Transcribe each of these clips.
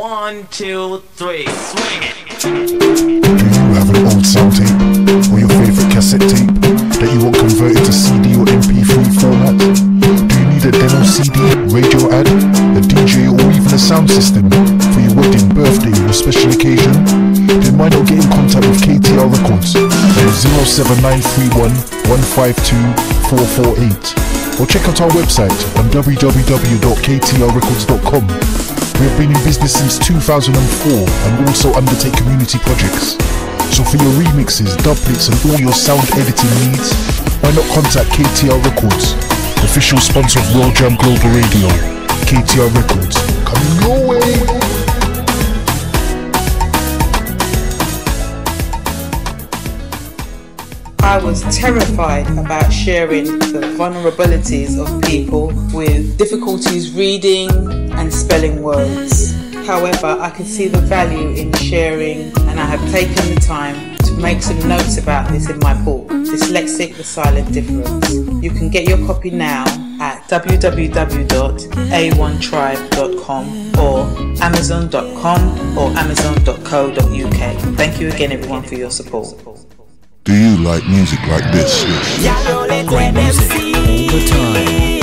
1, 2, 3, swing it. Do you have an old sound tape or your favorite cassette tape that you want converted to CD or MP3 format? Do you need a demo CD, radio ad, a DJ or even a sound system for your wedding, birthday or special occasion? Then why not get in contact with KTR Records on 07931 152 448 or check out our website on www.ktrrecords.com. We have been in business since 2004 and also undertake community projects. So for your remixes, doublets and all your sound editing needs, why not contact KTR Records, official sponsor of World Jam Global Radio. KTR Records, coming your way. I was terrified about sharing the vulnerabilities of people with difficulties reading and spelling words. However, I could see the value in sharing, and I have taken the time to make some notes about this in my book, Dyslexic: The Silent Difference. You can get your copy now at www.a1tribe.com or amazon.com or amazon.co.uk. Thank you again, everyone, for your support. Do you like music like this? Great music all the time.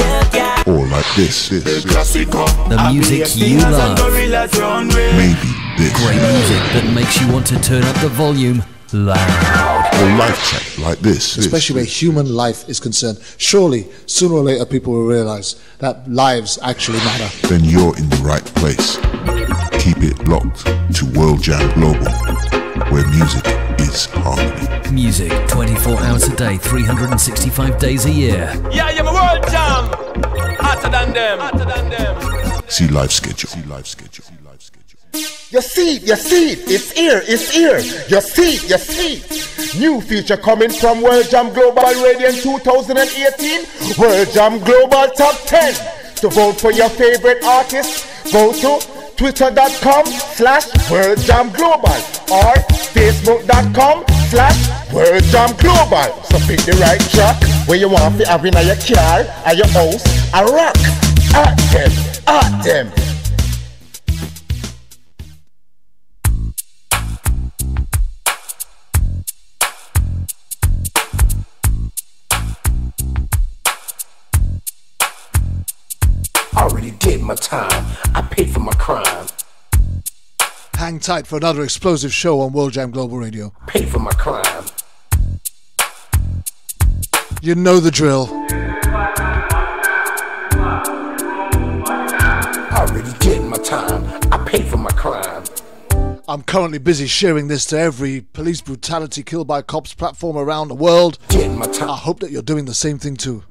Or like this? The music you love. Maybe this. Great music that makes you want to turn up the volume loud. Or life chat like this. Especially where human life is concerned. Surely, sooner or later, people will realize that lives actually matter. Then you're in the right place. Keep it locked to World Jam Global, where music is harmony. Music 24 hours a day, 365 days a year. Yeah, you're my World Jam. Hotter than them. See live schedule. You see, it's here. You see. New feature coming from World Jam Global Radio in 2018. World Jam Global Top 10. To vote for your favorite artist, go to twitter.com/WorldJamGlobal or facebook.com/WorldJamGlobal. So pick the right track where you want to have in your car, at your house, a rock. At them. Already did my time. I paid for my crime. Hang tight for another explosive show on World Jam Global Radio. Paid for my crime. You know the drill. Already did my time. I paid for my crime. I'm currently busy sharing this to every police brutality killed by cops platform around the world. Did my time. I hope that you're doing the same thing too.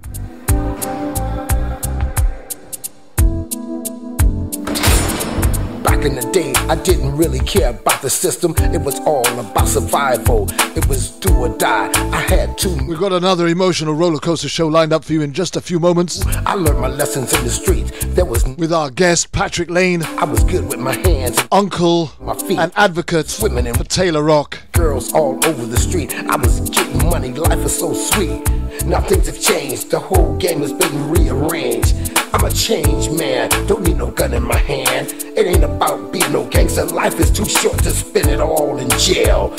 Back in the day, I didn't really care about the system. It was all about survival. It was do or die. I had to. We've got another emotional roller coaster show lined up for you in just a few moments. I learned my lessons in the streets. There was with our guest Patrick Lane. I was good with my hands, uncle, my feet, and advocate swimming in for Tayler Rock. Girls all over the street. I was getting money. Life is so sweet. Now things have changed. The whole game has been rearranged. I'm a changed man. Don't need no gun in my hand. It ain't about being no gangster. Life is too short to spend it all in jail.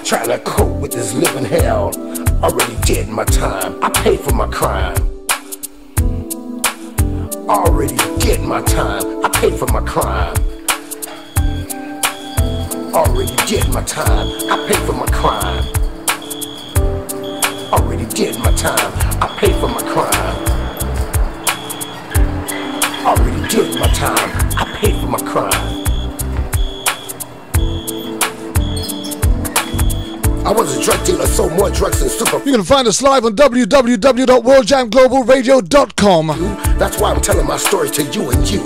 Trying to cope with this living hell. Already did my time. I paid for my crime. Already did my time. I paid for my crime. Already did my time. I paid for my crime. Already did my time. I paid for my crime. Already did my time. I paid for my crime. I was a drug dealer, sold more drugs than super. You can find us live on www.worldjamglobalradio.com. That's why I'm telling my story to you and you.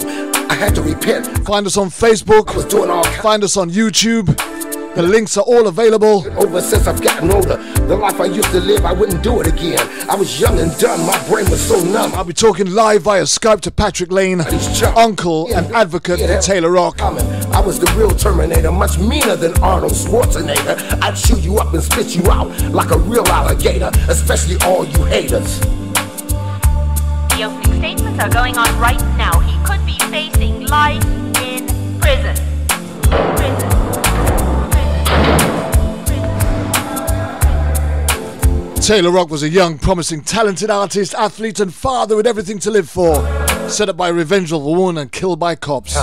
I had to repent. Find us on Facebook. I was doing all Find us on YouTube. The links are all available. Over since I've gotten older, the life I used to live, I wouldn't do it again. I was young and dumb, my brain was so numb. I'll be talking live via Skype to Patrick Lane, uncle and advocate for Tayler Rock. I was the real Terminator, much meaner than Arnold Schwarzenegger. I'd chew you up and spit you out like a real alligator, especially all you haters. The opening statements are going on right now. He could be facing life in prison. prison. Tayler Rock was a young, promising, talented artist, athlete and father with everything to live for. Set up by a revengeful woman and killed by cops.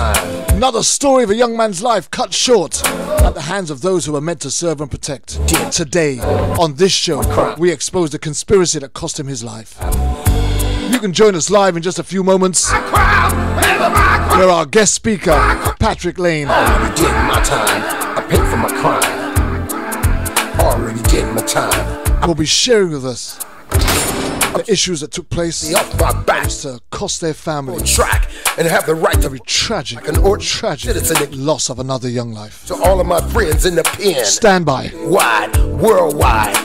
Another story of a young man's life cut short at the hands of those who were meant to serve and protect. Today, on this show, we expose the conspiracy that cost him his life. You can join us live in just a few moments. Where our guest speaker, Patrick Lane. Already did my time. I paid for my crime. Already did my time. Will be sharing with us the issues that took place to cost their family. Track and have the right to be tragic, tragic loss of another young life. To all of my friends in the pen. Stand by. Wide, worldwide.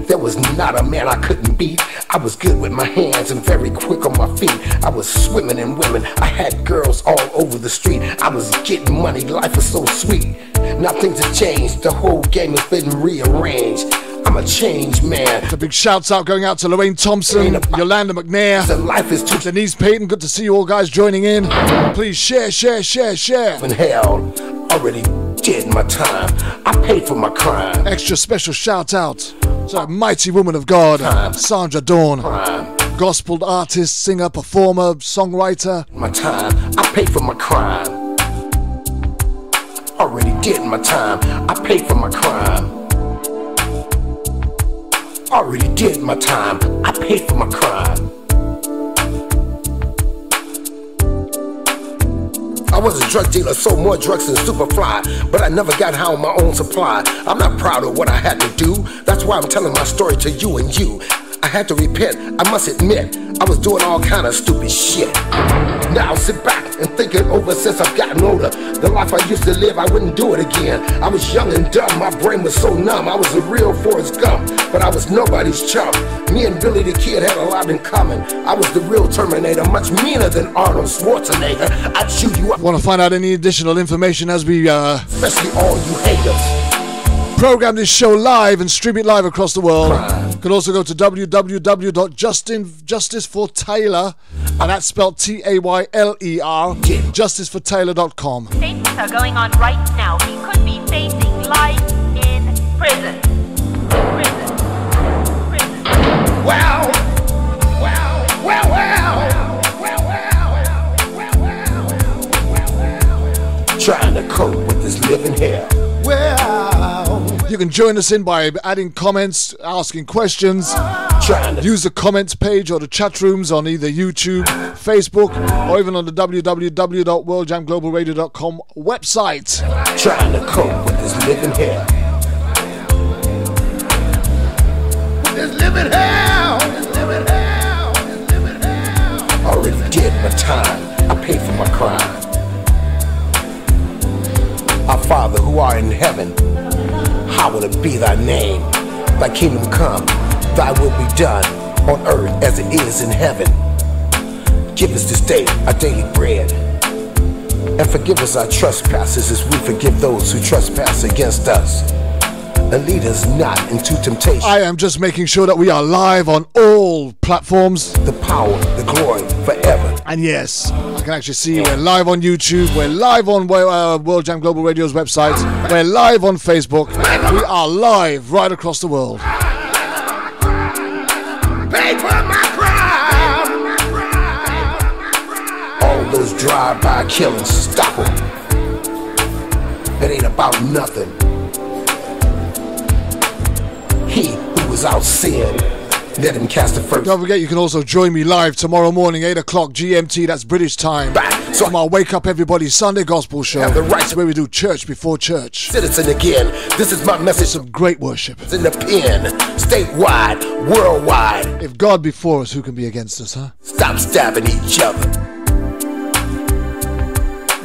There was not a man I couldn't beat. I was good with my hands and very quick on my feet. I was swimming in women. I had girls all over the street. I was getting money. Life was so sweet. Now things have changed. The whole game has been rearranged. I'm a changed man. The big shouts out going out to Lorraine Thompson, Yolanda McNair, life is too Denise Payton. Good to see you all guys joining in. Please share. In hell, already did my time. I paid for my crime. Extra special shout out to a mighty woman of God, Sandra Dawn. Gospel artist, singer, performer, songwriter. My time, I paid for my crime. Already did my time. I paid for my crime. Already did my time. I paid for my crime. I was a drug dealer, sold more drugs than Superfly, but I never got high on my own supply. I'm not proud of what I had to do. That's why I'm telling my story to you and you. I had to repent, I must admit, I was doing all kind of stupid shit. Now sit back and think it over since I've gotten older. The life I used to live, I wouldn't do it again. I was young and dumb, my brain was so numb. I was a real Forrest Gump, but I was nobody's chump. Me and Billy the Kid had a lot in common. I was the real Terminator, much meaner than Arnold Schwarzenegger. I'd shoot you up. Want to find out any additional information as we especially all you haters, program this show live and stream it live across the world. You can also go to www.justicefortayler, and that's spelled Tayler, justicefortayler.com. Statements are going on right now. He could be facing life in prison. Wow. Trying to cope with this living hell. You can join us in by adding comments, asking questions. Use the comments page or the chat rooms on either YouTube, Facebook, or even on the www.worldjamglobalradio.com website. Trying to cope with this living hell. This living hell. Already did my time. I paid for my crime. Our Father who art in heaven, hallowed be thy name. Thy kingdom come, thy will be done on earth as it is in heaven. Give us this day our daily bread, and forgive us our trespasses as we forgive those who trespass against us. And lead us not into temptation. I am just making sure that we are live on all platforms. The power, the glory, forever. And yes, I can actually see we're live on YouTube, we're live on World Jam Global Radio's website, we're live on Facebook, we are live right across the world. Pay for my crime. All those drive-by killings, stop them. It ain't about nothing. He who was out sin, let him cast the first. Don't forget, you can also join me live tomorrow morning, 8 o'clock GMT, that's British time. So from our Wake Up Everybody Sunday Gospel Show. Have the right that's where we do church before church. Citizen again, this is my message. Some great worship. In the pen, statewide, worldwide. If God be for us, who can be against us, huh? Stop stabbing each other.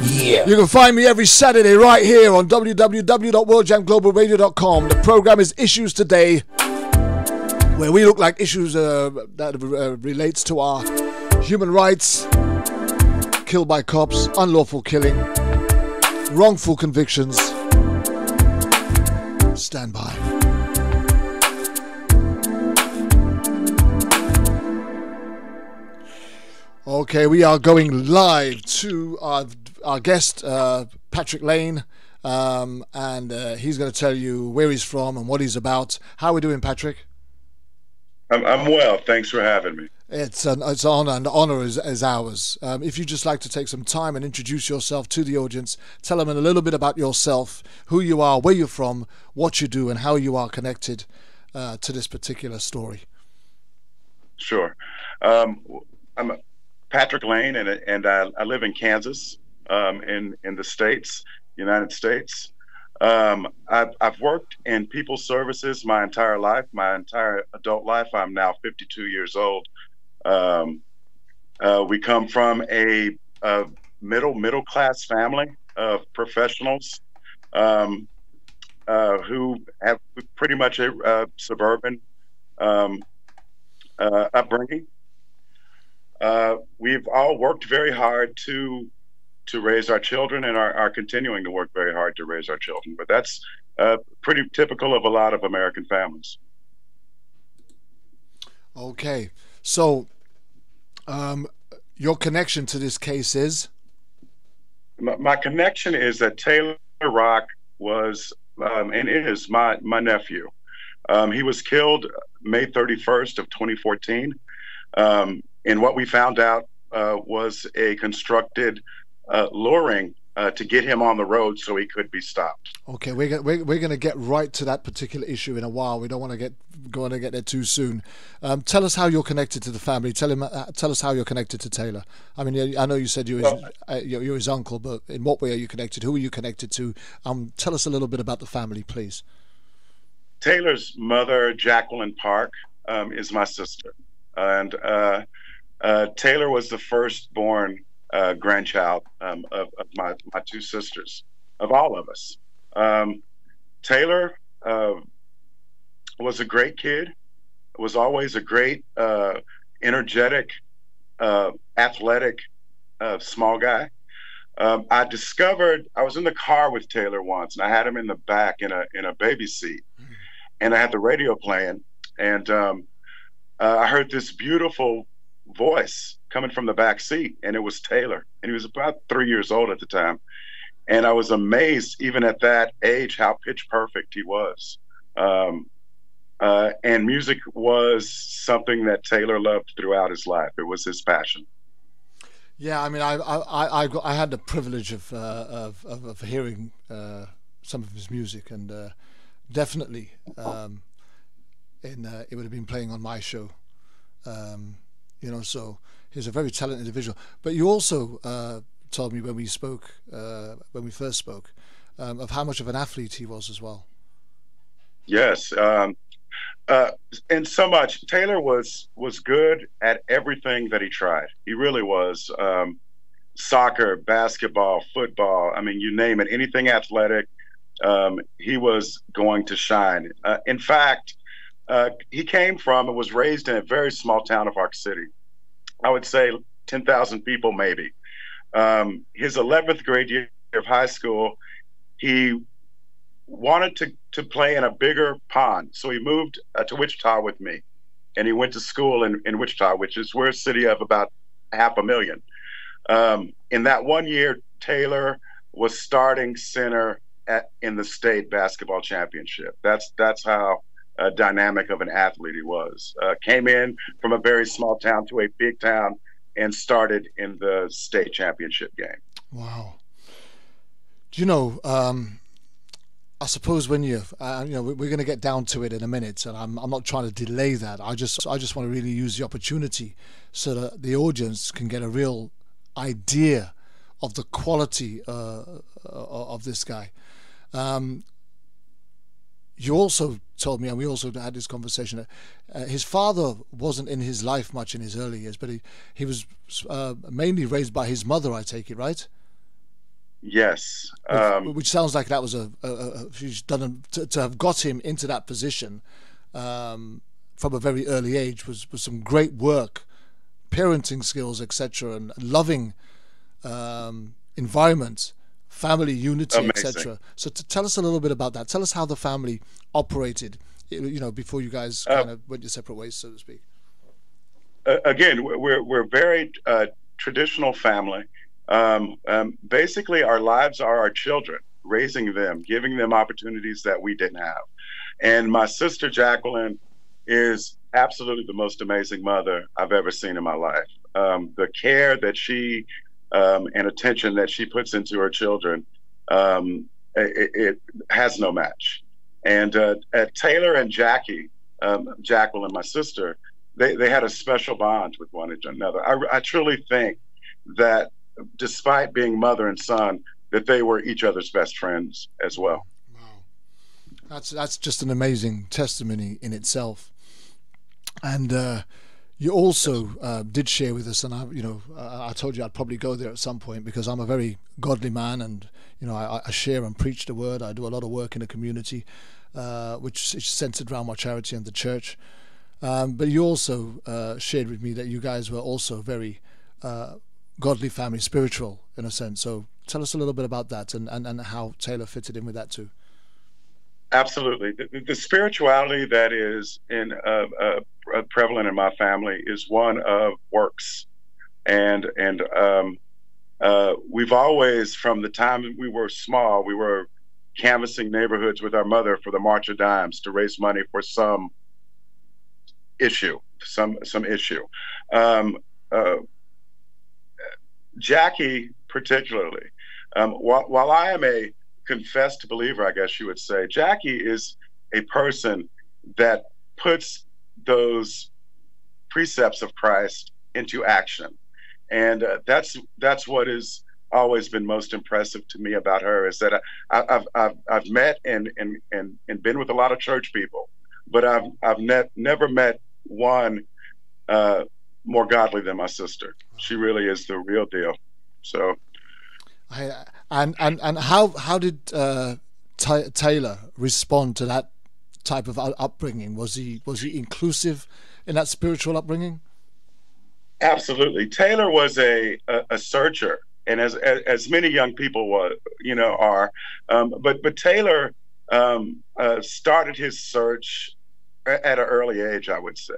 Yeah. You can find me every Saturday right here on www.worldjamglobalradio.com. The program is Issues Today, where we look like issues that relates to our human rights, killed by cops, unlawful killing, wrongful convictions. Stand by. Okay, we are going live to our our guest, Patrick Lane, and he's going to tell you where he's from and what he's about. How are we doing, Patrick? I'm well. Thanks for having me. It's an honor, and the honor is ours. If you'd just like to take some time and introduce yourself to the audience, tell them a little bit about yourself, who you are, where you're from, what you do, and how you are connected to this particular story. Sure. I'm Patrick Lane, and I live in Kansas, in the States, United States. I've worked in people services my entire life, my entire adult life. I'm now 52 years old. We come from a middle class family of professionals who have pretty much a suburban upbringing. We've all worked very hard to raise our children, and are continuing to work very hard to raise our children. But that's pretty typical of a lot of American families. Okay, so your connection to this case is? My connection is that Tayler Rock was and is my nephew. He was killed May 31st of 2014. And what we found out was a constructed luring to get him on the road so he could be stopped. Okay, we're going to get right to that particular issue in a while. We don't want to get there too soon. Tell us how you're connected to the family. Tell us how you're connected to Tayler. I mean, I know you said you're his uncle, but in what way are you connected? Who are you connected to? Tell us a little bit about the family, please. Taylor's mother, Jacqueline Park, is my sister, and Tayler was the firstborn grandchild of my two sisters, of all of us. Tayler was a great kid, was always a great, energetic, athletic, small guy. I was in the car with Tayler once, and I had him in the back in a baby seat, and I had the radio playing, and I heard this beautiful voice coming from the back seat, and it was Tayler, and he was about 3 years old at the time. And I was amazed, even at that age, how pitch perfect he was. And music was something that Tayler loved throughout his life. It was his passion. Yeah, I mean, I had the privilege of hearing some of his music, and definitely, it would have been playing on my show. So he's a very talented individual. But you also told me when we first spoke, of how much of an athlete he was as well. Yes, and so much. Tayler was good at everything that he tried. He really was. Soccer, basketball, football. I mean, you name it. Anything athletic, he was going to shine. In fact, he came from and was raised in a very small town of Ark City. I would say 10,000 people, maybe. His 11th grade year of high school, he wanted to play in a bigger pond. So he moved to Wichita with me, and he went to school in Wichita, which is we're a city of about 500,000. In that 1 year, Tayler was starting center in the state basketball championship. That's how dynamic of an athlete he was. Came in from a very small town to a big town and started in the state championship game. Wow. Do you know, I suppose when we're going to get down to it in a minute, and I'm not trying to delay that. I just want to really use the opportunity so that the audience can get a real idea of the quality of this guy. You also told me, and we also had this conversation, that his father wasn't in his life much in his early years, but he was mainly raised by his mother, I take it, right? Yes. Which sounds like that was she's done to have got him into that position from a very early age was some great work, parenting skills, etc., and loving environment, family unity, etc. So tell us a little bit about that. Tell us how the family operated, before you guys kind of went your separate ways, so to speak. Again, we're very traditional family. Basically, our lives are our children, raising them, giving them opportunities that we didn't have. And my sister Jacqueline is absolutely the most amazing mother I've ever seen in my life. The care that she and attention that she puts into her children, it has no match. And Tayler and Jacqueline, my sister, they had a special bond with one another. I truly think that despite being mother and son, that they were each other's best friends as well. Wow, that's just an amazing testimony in itself. And you also did share with us, and I told you I'd probably go there at some point because I'm a very godly man, and I share and preach the word. I do a lot of work in the community, which is centered around my charity and the church. But you also shared with me that you guys were also very godly family, spiritual in a sense. So tell us a little bit about that and how Tayler fitted in with that too. Absolutely. The spirituality that is prevalent in my family is one of works. And we've always, from the time we were small, we were canvassing neighborhoods with our mother for the March of Dimes to raise money for some issue. Jackie particularly, while I am a confessed believer, I guess you would say, Jackie is a person that puts those precepts of Christ into action. And that's what has always been most impressive to me about her, is that I've met and been with a lot of church people, but I've never met one more godly than my sister. She really is the real deal. So, and how did Tayler respond to that type of upbringing? Was he inclusive in that spiritual upbringing? Absolutely. Tayler was a searcher, and as many young people are. But Tayler started his search at an early age, I would say.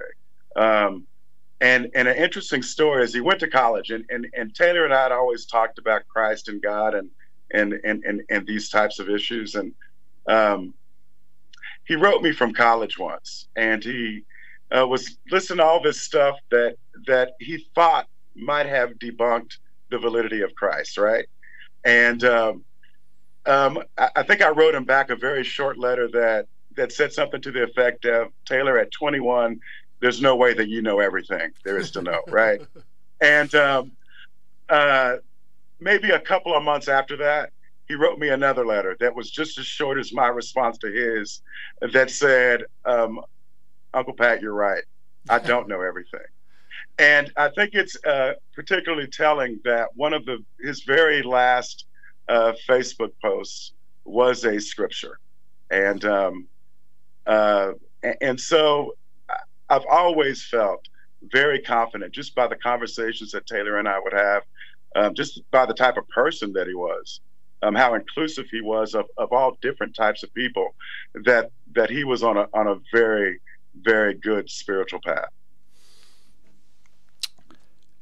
And an interesting story is he went to college, and Tayler and I had always talked about Christ and God and these types of issues. And he wrote me from college once, and he was listening to all this stuff that he thought might have debunked the validity of Christ, right? And I think I wrote him back a very short letter that said something to the effect of, Tayler, at 21, there's no way that you know everything there is to know, right? And maybe a couple of months after that, he wrote me another letter that was just as short as my response to his, that said, Uncle Pat, you're right. I don't know everything. And I think it's particularly telling that one of his very last Facebook posts was a scripture. And so I've always felt very confident, just by the conversations that Tayler and I would have, just by the type of person that he was, how inclusive he was of all different types of people, that he was on a very, very good spiritual path.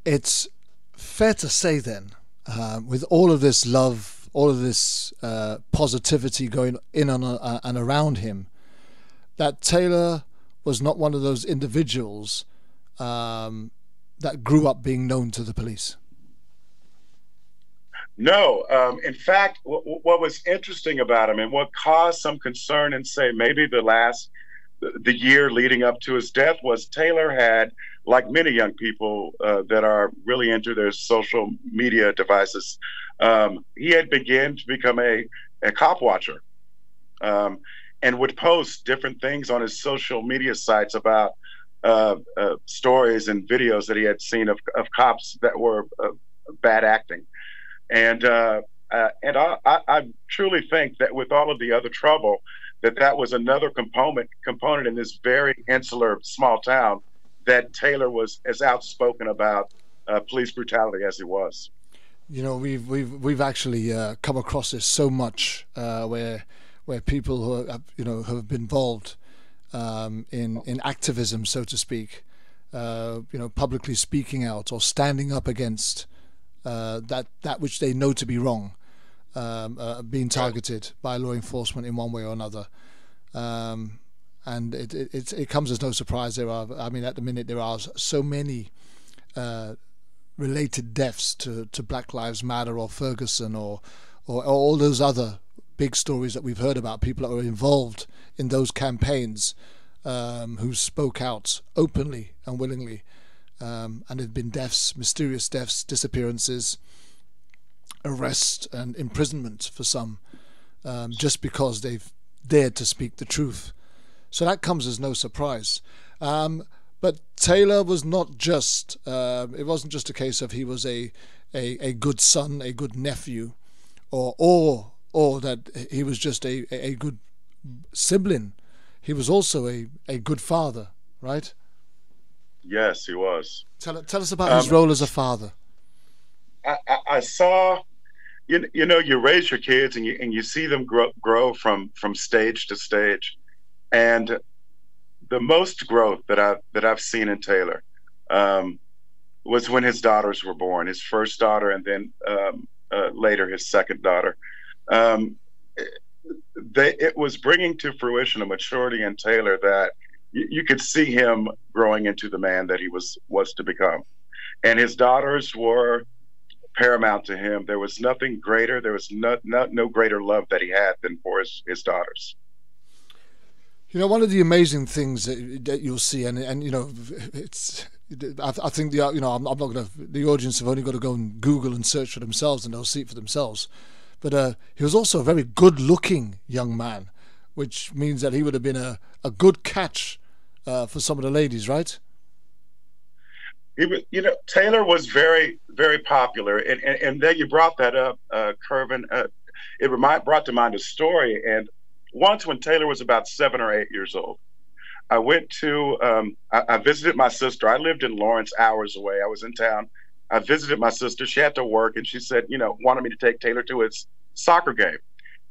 It's fair to say then, with all of this love, all of this positivity going in and around him, that Tayler was not one of those individuals that grew up being known to the police. No. In fact, what was interesting about him and what caused some concern and say maybe the year leading up to his death was Tayler had, like many young people that are really into their social media devices, he had begun to become a cop watcher. And would post different things on his social media sites about stories and videos that he had seen of cops that were bad acting. And I truly think that with all of the other trouble, that was another component in this very insular small town, that Tayler was as outspoken about police brutality as he was. We've actually come across this so much where people who have been involved in activism, so to speak, publicly speaking out or standing up against that which they know to be wrong, being targeted by law enforcement in one way or another. And it comes as no surprise. At the minute there are so many related deaths to Black Lives Matter or Ferguson or all those other big stories that we've heard about, people that were involved in those campaigns, who spoke out openly and willingly, and there have been deaths, mysterious deaths, disappearances, arrest and imprisonment for some, just because they've dared to speak the truth. So that comes as no surprise. But Tayler was not just, it wasn't just a case of he was a good son, a good nephew, or that he was just a good sibling. He was also a good father, right? Yes, he was. Tell us about his role as a father. I saw, you raise your kids and you see them grow from stage to stage, and the most growth that I've seen in Tayler was when his daughters were born. His first daughter, and then later his second daughter. It was bringing to fruition a maturity in Tayler that you could see him growing into the man that he was to become. And his daughters were paramount to him. There was nothing greater. There was no greater love that he had than for his daughters. One of the amazing things that you'll see, and it's, I think I'm not going to. The audience have only got to go and Google and search for themselves, and they'll see it for themselves. But he was also a very good-looking young man, which means that he would have been a good catch for some of the ladies, right? He was, Tayler was very, very popular, and then you brought that up, Kervin. It brought to mind a story. And once, when Tayler was about 7 or 8 years old, I went to I visited my sister. I lived in Lawrence, hours away. I was in town. I visited my sister. She had to work, and she said, wanted me to take Tayler to his soccer game.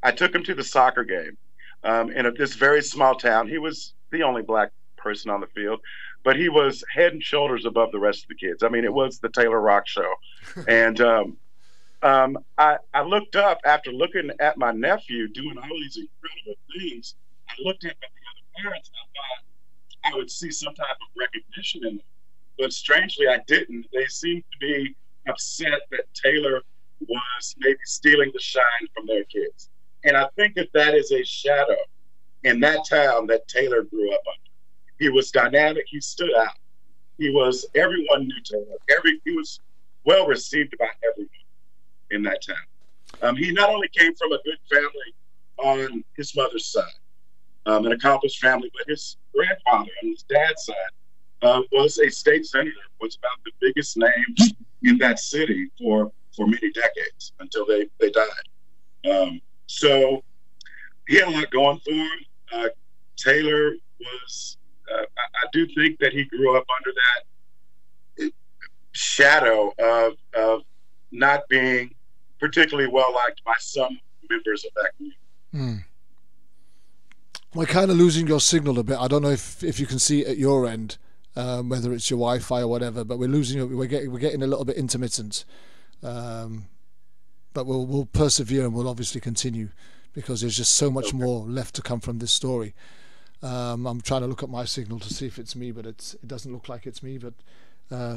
I took him to the soccer game in this very small town. He was the only Black person on the field, but he was head and shoulders above the rest of the kids. I mean, it was the Tayler Rock Show. And I looked up after looking at my nephew doing all these incredible things. I looked up at the other parents, and I thought I would see some type of recognition in them. But strangely, I didn't. They seemed to be upset that Tayler was maybe stealing the shine from their kids. And I think that is a shadow in that town that Tayler grew up under. He was dynamic. He stood out. Everyone knew Tayler. He was well received by everyone in that town. He not only came from a good family on his mother's side, an accomplished family, but his grandfather on his dad's side was a state senator, was about the biggest name in that city for many decades until they died. So he had a lot going for him. Tayler was, I do think that he grew up under that shadow of not being particularly well liked by some members of that community. We're kind of losing your signal a bit. I don't know if you can see it at your end, whether it's your Wi-Fi or whatever, but we're losing it. We're getting a little bit intermittent. But we'll persevere, and we'll obviously continue, because there's just so much more left to come from this story. I'm trying to look at my signal to see if it's me, but it doesn't look like it's me. But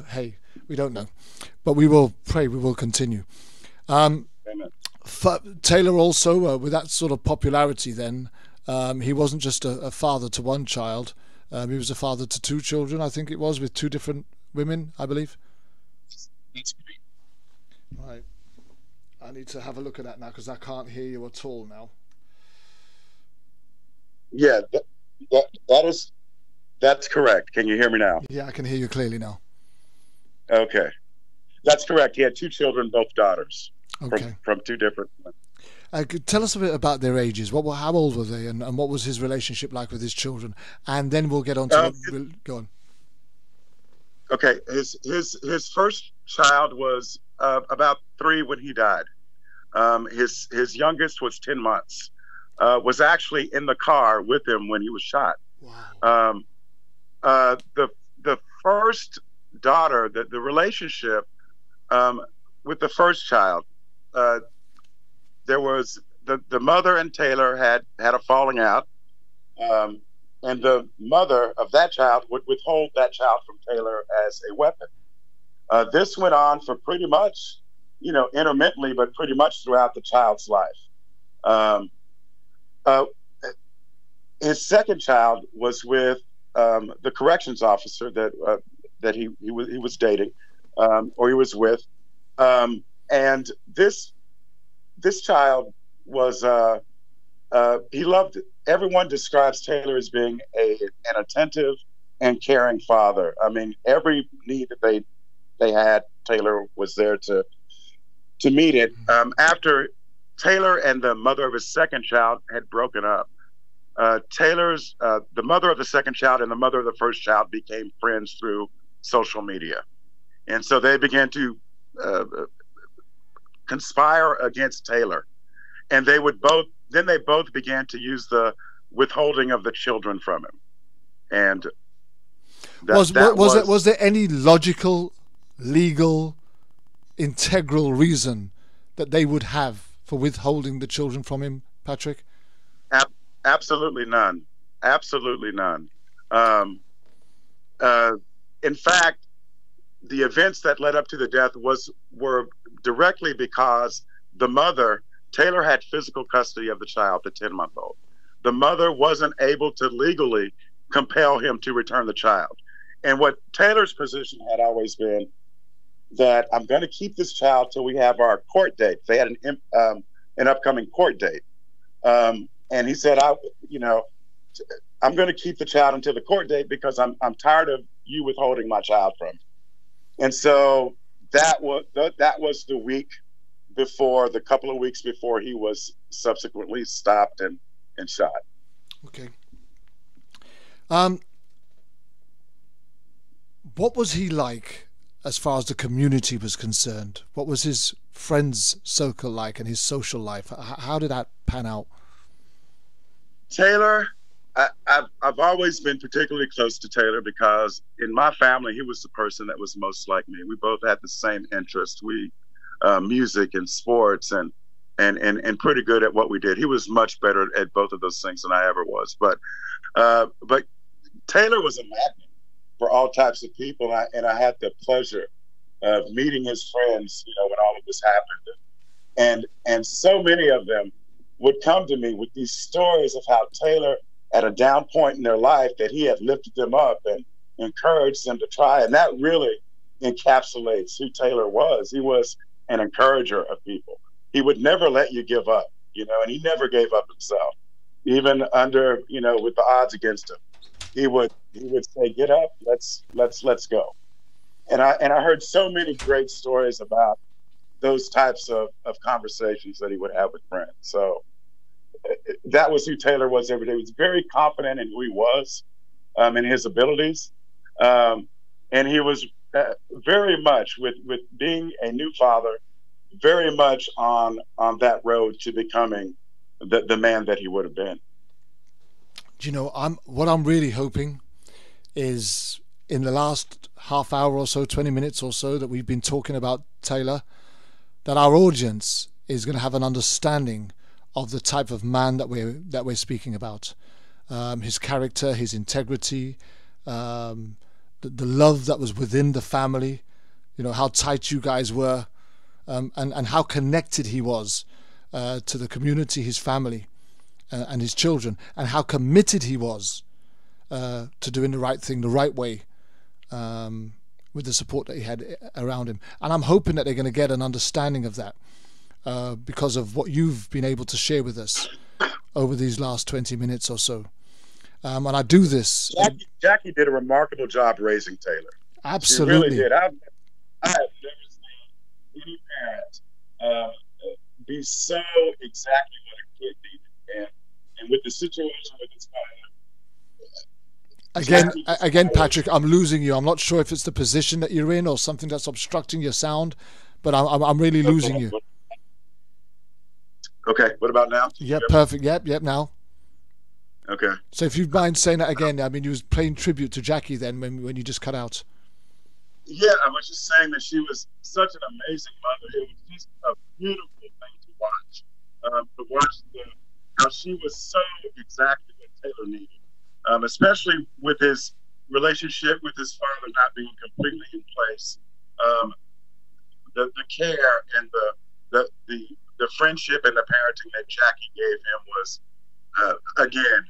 hey, we don't know. But we will pray. We will continue. Tayler also, with that sort of popularity, then he wasn't just a father to one child. He was a father to 2 children, I think it was, with 2 different women, I believe. That's great. Right. I need to have a look at that now, because I can't hear you at all now. Yeah, that's correct. Can you hear me now? Yeah, I can hear you clearly now. Okay, that's correct. He had 2 children, both daughters, okay, from 2 different women. Tell us a bit about their ages. How old were they, and what was his relationship like with his children? And then we'll get on to go on. Okay, his first child was about 3 when he died. His youngest was 10 months. Was actually in the car with him when he was shot. Wow. The first daughter, the relationship with the first child, there was the mother and Tayler had a falling out, and the mother of that child would withhold that child from Tayler as a weapon. This went on for pretty much, intermittently, but pretty much throughout the child's life. His second child was with the corrections officer that he was dating, or he was with, and this child was he loved it. Everyone describes Tayler as being an attentive and caring father. I mean, every need that they had, Tayler was there to meet it. After Tayler and the mother of his second child had broken up, the mother of the second child and the mother of the first child became friends through social media. And so they began to conspire against Tayler. And they both began to use the withholding of the children from him. And was there any logical, legal, integral reason that they would have for withholding the children from him, Patrick? Absolutely none. Absolutely none. In fact, the events that led up to the death were directly because the mother, Tayler, had physical custody of the child, the 10-month-old. The mother wasn't able to legally compel him to return the child. And what Tayler's position had always been that I'm going to keep this child till we have our court date. They had an upcoming court date. And he said, I'm going to keep the child until the court date because I'm tired of you withholding my child from me. And so that was the couple of weeks before he was subsequently stopped and shot. Okay. What was he like as far as the community was concerned? What was his friends' circle like and his social life? How did that pan out? Tayler, I've always been particularly close to Tayler because in my family, he was the person that was most like me. We both had the same interests. Music and sports and pretty good at what we did. He was much better at both of those things than I ever was. But Tayler was a magnet for all types of people. And I had the pleasure of meeting his friends, when all of this happened. And so many of them would come to me with these stories of how Tayler, at a down point in their life, that he had lifted them up and encouraged them to try. And that really encapsulates who Tayler was. He was an encourager of people. He would never let you give up, and he never gave up himself, even under, with the odds against him. He would say, "Get up, let's go." And I heard so many great stories about those types of conversations that he would have with friends. So that was who Tayler was every day. He was very confident in who he was, in his abilities. And he was very much, with being a new father, very much on that road to becoming the man that he would have been. What I'm really hoping is in the last half hour or so, 20 minutes or so that we've been talking about Tayler, that our audience is going to have an understanding of the type of man that we're speaking about, his character, his integrity, the love that was within the family, how tight you guys were, and how connected he was to the community, his family, and his children, and how committed he was to doing the right thing the right way, with the support that he had around him. And I'm hoping that they're going to get an understanding of that because of what you've been able to share with us over these last 20 minutes or so. And I do this. Jackie did a remarkable job raising Tayler. Absolutely. She really did. I have never seen any parent be so exactly what a kid needed. And with the situation with his father. Again, Patrick, I'm losing you. I'm not sure if it's the position that you're in or something that's obstructing your sound, but I'm really losing you. Okay, what about now? Yep, perfect. Yep, now. Okay. So if you mind saying that again, I mean, you was playing tribute to Jackie then when you just cut out. Yeah, I was just saying that she was such an amazing mother. It was just a beautiful thing to watch. How she was so exactly what Tayler needed, especially with his relationship with his father not being completely in place. The care and the friendship and the parenting that Jackie gave him was, again,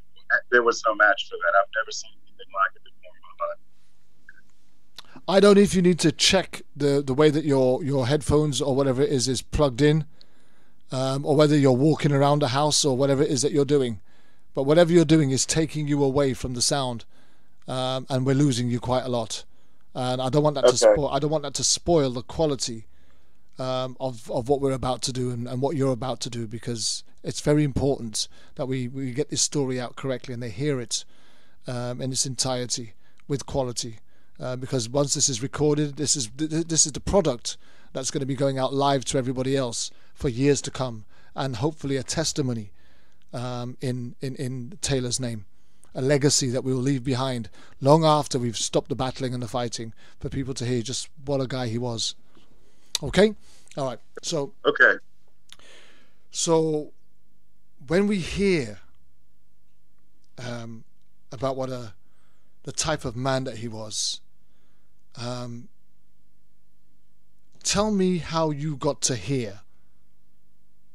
there was no match for that. I've never seen anything like it before in my life. I don't know if you need to check the way that your headphones or whatever it is plugged in, or whether you're walking around the house or whatever it is that you're doing. But whatever you're doing is taking you away from the sound, and we're losing you quite a lot. And I don't want that to spoil. I don't want that to spoil the quality of what we're about to do and what you're about to do, because it's very important that we get this story out correctly and they hear it in its entirety with quality. Because once this is recorded, this is the product that's going to be going out live to everybody else for years to come, and hopefully a testimony in Tayler's name, a legacy that we will leave behind long after we've stopped the battling and the fighting, for people to hear just what a guy he was. Okay, all right. So So when we hear about the type of man that he was. Tell me how you got to hear.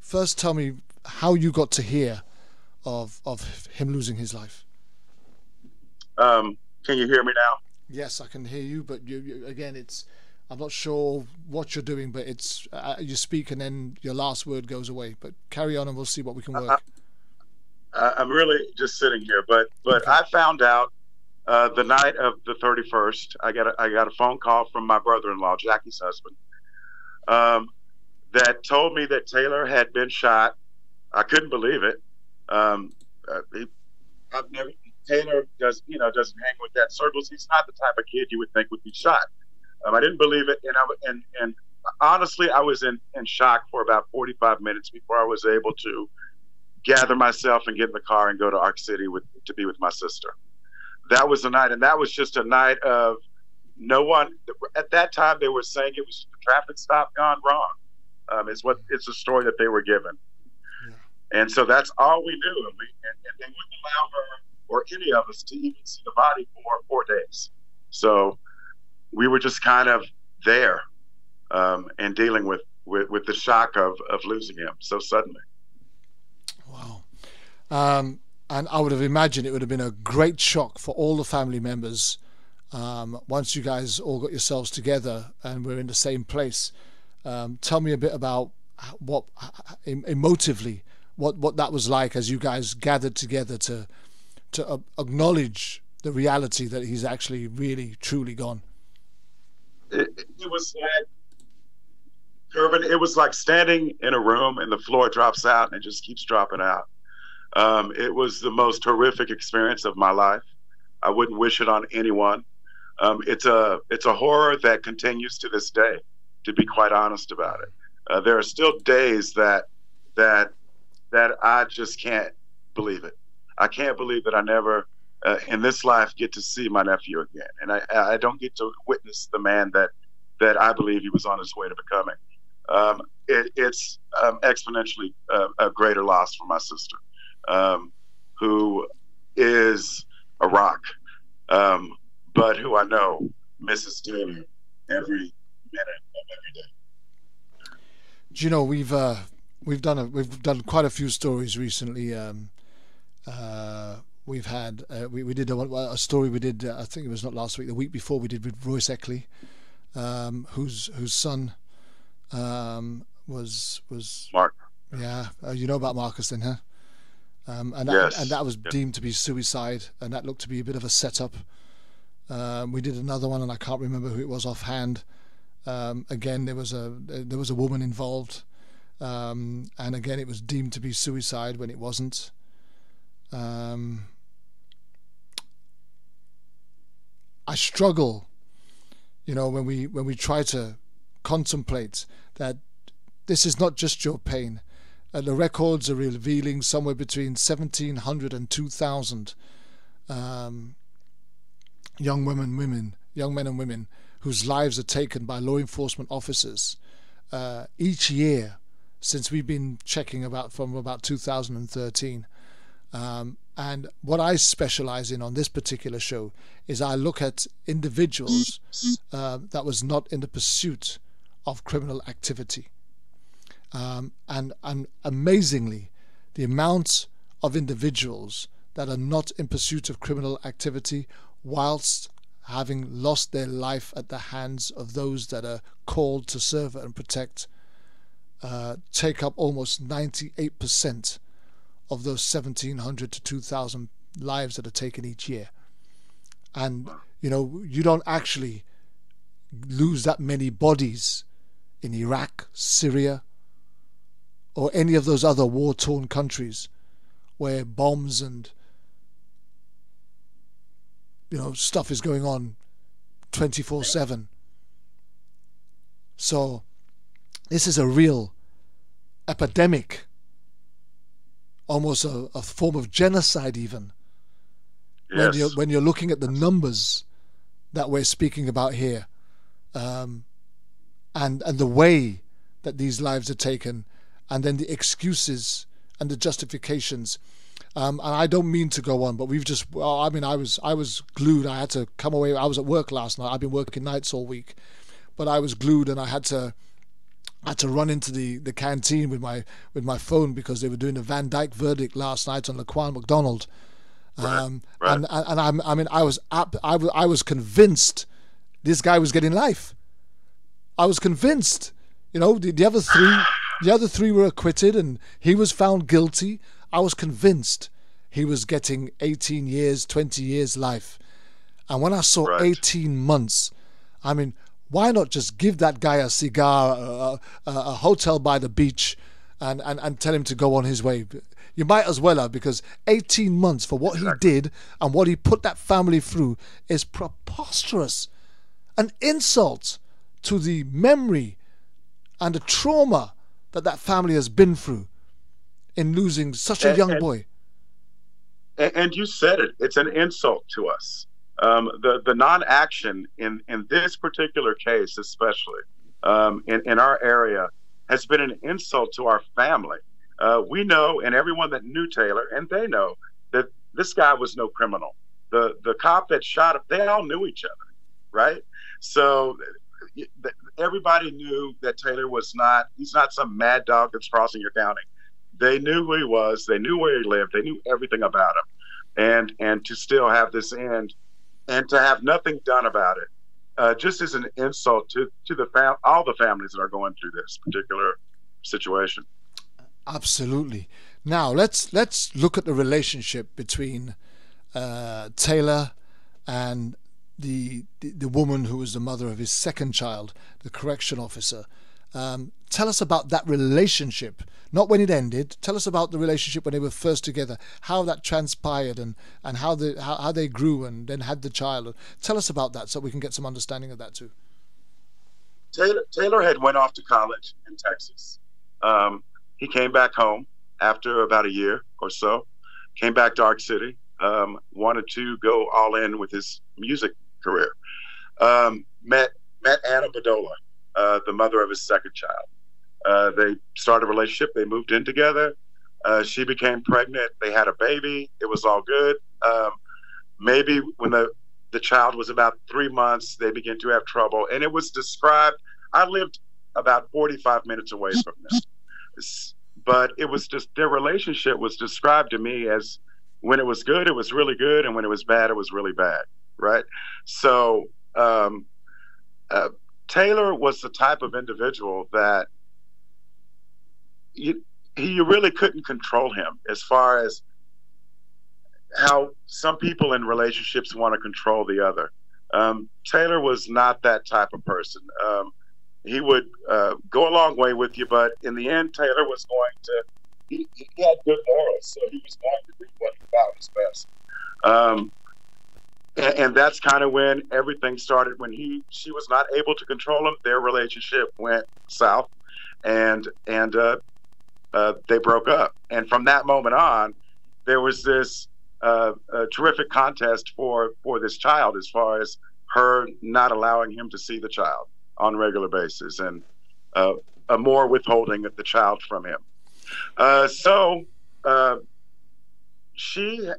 First, tell me how you got to hear of him losing his life. Can you hear me now? Yes, I can hear you, but you again, I'm not sure what you're doing, but it's you speak and then your last word goes away. But carry on, and we'll see what we can work. I'm really just sitting here, but okay. I found out the night of the 31st. I got a phone call from my brother-in-law, Jackie's husband, that told me that Tayler had been shot. I couldn't believe it. Tayler doesn't hang with that circles. He's not the type of kid you would think would be shot. I didn't believe it, and honestly, I was in shock for about 45 minutes before I was able to gather myself and get in the car and go to Ark City to be with my sister. That was the night, and that was just a night of no one. At that time, they were saying it was a traffic stop gone wrong. It's a story that they were given, and so that's all we knew. And they wouldn't allow her or any of us to even see the body for 4 days. So we were just kind of there and dealing with the shock of losing him so suddenly. Wow. And I would have imagined it would have been a great shock for all the family members once you guys all got yourselves together and we're in the same place. Tell me a bit about what emotively what that was like as you guys gathered together to acknowledge the reality that he's actually really truly gone. It was like, Kervin, it was like standing in a room and the floor drops out and it just keeps dropping out. It was the most horrific experience of my life. I wouldn't wish it on anyone. It's a horror that continues to this day, to be quite honest about it. There are still days that I just can't believe it. I can't believe that I never in this life get to see my nephew again, and I don't get to witness the man that I believe he was on his way to becoming. It's exponentially a greater loss for my sister, who is a rock, but who I know misses Tayler every minute of every day. Do you know we've done quite a few stories recently. We've had we did a story we did I think it was not last week, the week before, we did with Royce Eckley, whose son was Mark. Yeah, you know about Marcus then, huh? And that was deemed to be suicide, and that looked to be a bit of a setup. We did another one, and I can't remember who it was offhand. Again, there was a woman involved, and again it was deemed to be suicide when it wasn't. I struggle, when we try to contemplate that this is not just your pain. The records are revealing somewhere between 1,700 and 2,000 young women young men and women, whose lives are taken by law enforcement officers each year since we've been checking from about 2013. And what I specialize in on this particular show is I look at individuals that was not in the pursuit of criminal activity. And amazingly, the amount of individuals that are not in pursuit of criminal activity whilst having lost their life at the hands of those that are called to serve and protect take up almost 98% of those 1,700 to 2,000 lives that are taken each year. And, you know, you don't actually lose that many bodies in Iraq, Syria, or any of those other war-torn countries where bombs and, you know, stuff is going on 24/7. So this is a real epidemic, almost a form of genocide even. Yes. When you're looking at the numbers that we're speaking about here, and the way that these lives are taken, and then the excuses and the justifications. And I don't mean to go on, but we've just, I mean, I was glued. I had to come away. I was at work last night. I've been working nights all week, but I was glued, and I had to run into the canteen with my phone because they were doing the Van Dyke verdict last night on Laquan McDonald. Right. And I mean, I was convinced this guy was getting life. I was convinced. You know, the other three were acquitted, and he was found guilty. I was convinced he was getting 18 years, 20 years life. And when I saw 18 months, I mean, why not just give that guy a cigar, a hotel by the beach, and tell him to go on his way? You might as well have, because 18 months for what he did and what he put that family through is preposterous. An insult to the memory and the trauma that family has been through in losing such a young boy. And you said it. It's an insult to us. The non-action in this particular case, especially in our area, has been an insult to our family. We know, and everyone that knew Tayler, and they know, that this guy was no criminal. The cop that shot him, they all knew each other, right? So everybody knew that Tayler he's not some mad dog that's crossing your county. They knew who he was. They knew where he lived. They knew everything about him. And to still have this end and to have nothing done about it, just as an insult to all the families that are going through this particular situation. Absolutely. Now let's look at the relationship between Tayler and the woman who was the mother of his second child, the correction officer. Tell us about that relationship, not when it ended. Tell us about the relationship when they were first together, how that transpired, and how they grew and then had the child. Tell us about that so we can get some understanding of that too. Tayler had went off to college in Texas. He came back home after about a year or so, came back to Dark City, wanted to go all in with his music career. Met Anna Bedolla, the mother of his second child. They started a relationship. They moved in together. She became pregnant. They had a baby. It was all good. Maybe when the child was about 3 months, they began to have trouble. And it was described, I lived about 45 minutes away from them. But it was just, their relationship was described to me as, when it was good, it was really good. And when it was bad, it was really bad. Right. So Tayler was the type of individual that you really couldn't control him, as far as how some people in relationships want to control the other. Tayler was not that type of person. He would go a long way with you, but in the end, Tayler was going to, he had good morals, so he was going to do what he thought was best. And that's kind of when everything started. When she was not able to control him, their relationship went south, and they broke up. And from that moment on, there was this terrific contest for this child, as far as her not allowing him to see the child on a regular basis, and a more withholding of the child from him. So she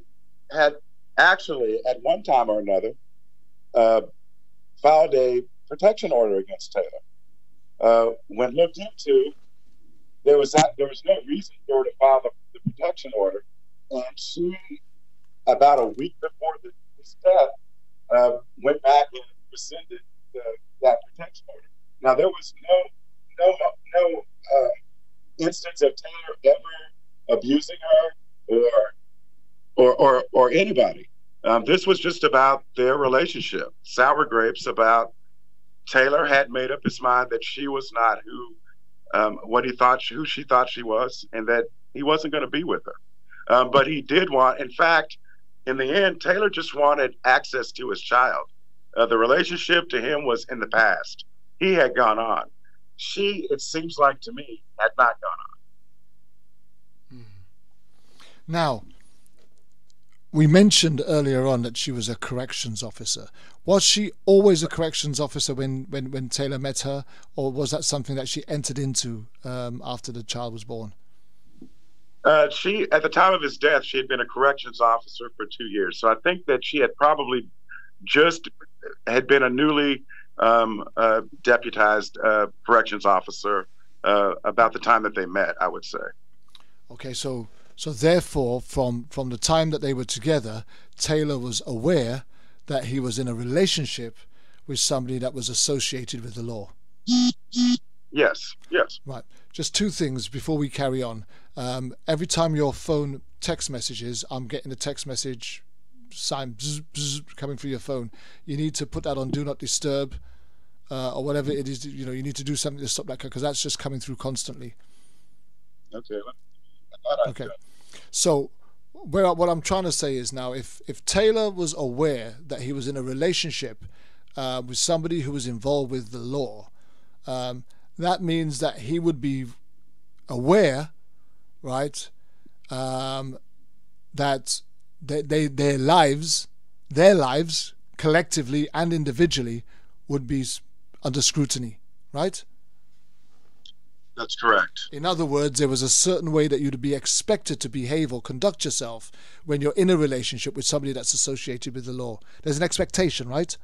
had actually, at one time or another, filed a protection order against Tayler. When looked into, there was no reason for her to file the protection order, and she, about a week before this death, went back and rescinded that protection order. Now, there was no instance of Tayler ever abusing her or anybody. This was just about their relationship. Sour grapes about Tayler had made up his mind that she was not who she thought she was, and that he wasn't going to be with her. But he did want, in fact, in the end, Tayler just wanted access to his child. The relationship to him was in the past. He had gone on. She, it seems like to me, had not gone on. Now, we mentioned earlier on that she was a corrections officer. Was she always a corrections officer when Tayler met her, or was that something that she entered into after the child was born? She, at the time of his death, she had been a corrections officer for 2 years. So I think that she had probably had been a newly deputized corrections officer about the time that they met, I would say. Okay, so therefore, from the time that they were together, Tayler was aware that he was in a relationship with somebody that was associated with the law. Yes. Right. Just two things before we carry on. Every time your phone text messages, I'm getting a text message sign bzz, bzz, coming through your phone. You need to put that on Do Not Disturb or whatever it is. You need to do something to stop that, because that's just coming through constantly. Okay. Okay. So what I'm trying to say is, now, if Tayler was aware that he was in a relationship with somebody who was involved with the law, that means that he would be aware, right, that their lives collectively and individually would be under scrutiny, right? That's correct. In other words, there was a certain way that you'd be expected to behave or conduct yourself when you're in a relationship with somebody that's associated with the law. There's an expectation, right?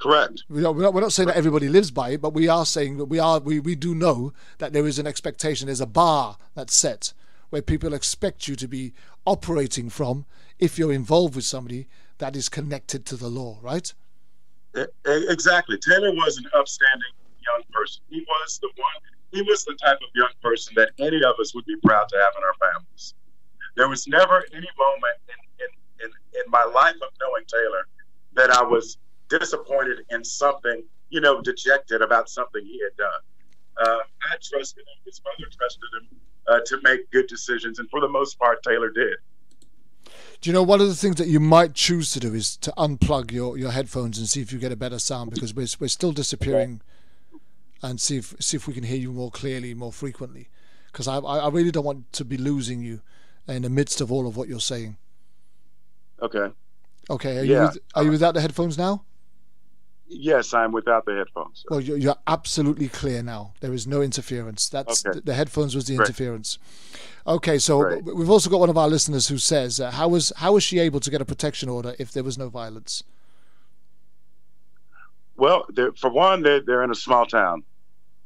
Correct. We're not saying that everybody lives by it, but we are saying that we do know that there is an expectation. There's a bar that's set where people expect you to be operating from if you're involved with somebody that is connected to the law, right? Exactly. Tayler was an upstanding young person. He was the type of young person that any of us would be proud to have in our families. There was never any moment in my life of knowing Tayler that I was disappointed in something, dejected about something he had done. I trusted him. His mother trusted him to make good decisions, and for the most part, Tayler did. Do you know, one of the things that you might choose to do is to unplug your headphones and see if you get a better sound, because we're still disappearing, and see if we can hear you more clearly, more frequently, because I really don't want to be losing you in the midst of all of what you're saying. Okay. Are you without the headphones now? Yes, I'm without the headphones. Well, you're absolutely clear now. There is no interference. That's okay. The headphones was the interference. Okay, so we've also got one of our listeners who says, how was she able to get a protection order if there was no violence? Well, for one, they're in a small town.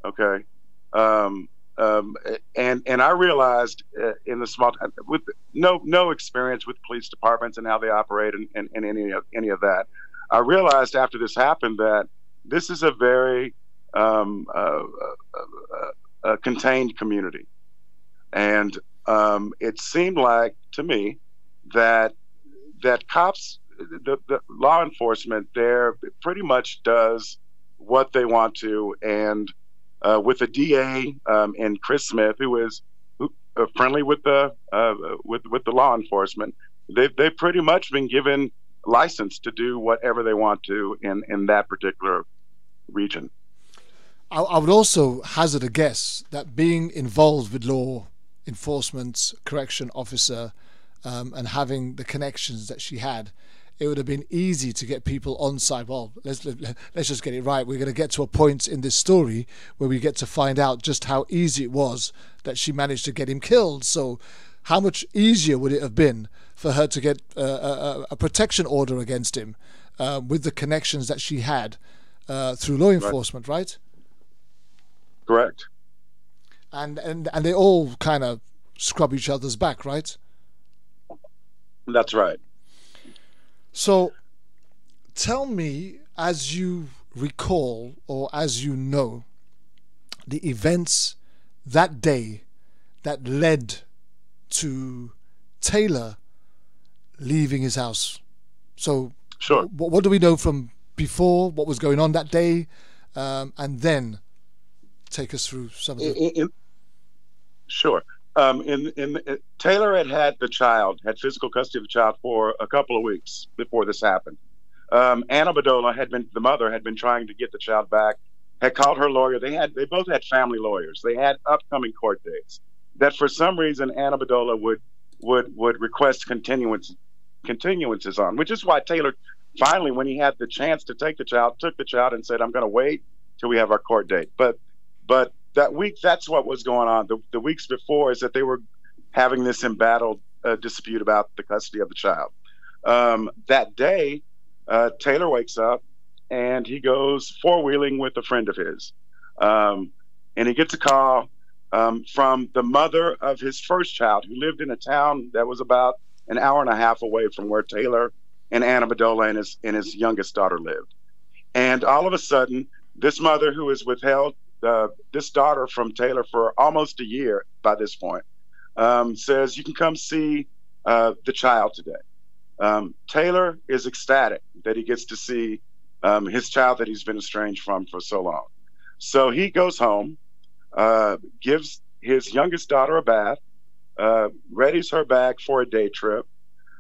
Okay, and I realized in the small town, with no experience with police departments and how they operate and any of that, I realized after this happened that this is a very contained community. And it seemed like to me that cops, the law enforcement there pretty much does what they want to. And with the DA and Chris Smith, who is friendly with the law enforcement, they've pretty much been given license to do whatever they want to in that particular region. I would also hazard a guess that being involved with law enforcement, correction officer, and having the connections that she had, it would have been easy to get people on side. Well, let's just get it right. We're going to get to a point in this story where we get to find out just how easy it was that she managed to get him killed. So how much easier would it have been for her to get a protection order against him with the connections that she had through law enforcement, right? Correct. And they all kind of scrub each other's back, right? That's right. So tell me, as you recall or as you know, the events that day that led to Tayler leaving his house. So sure. What do we know from before, what was going on that day, and then take us through some of the... Sure. Tayler had physical custody of the child for a couple of weeks before this happened. Anna Badola the mother had been trying to get the child back, had called her lawyer. They both had family lawyers. They had upcoming court dates that for some reason Anna Badola would request continuances on, which is why Tayler finally, when he had the chance to take the child, took the child and said, I'm going to wait till we have our court date. But that week, that's what was going on. The weeks before is that they were having this embattled dispute about the custody of the child. That day, Tayler wakes up and he goes four-wheeling with a friend of his. And he gets a call from the mother of his first child, who lived in a town that was about an hour and a half away from where Tayler and Anna Badola and his youngest daughter lived. And all of a sudden, this mother who has withheld this daughter from Tayler for almost a year by this point says, you can come see the child today. Tayler is ecstatic that he gets to see his child that he's been estranged from for so long. So he goes home, gives his youngest daughter a bath, readies her back for a day trip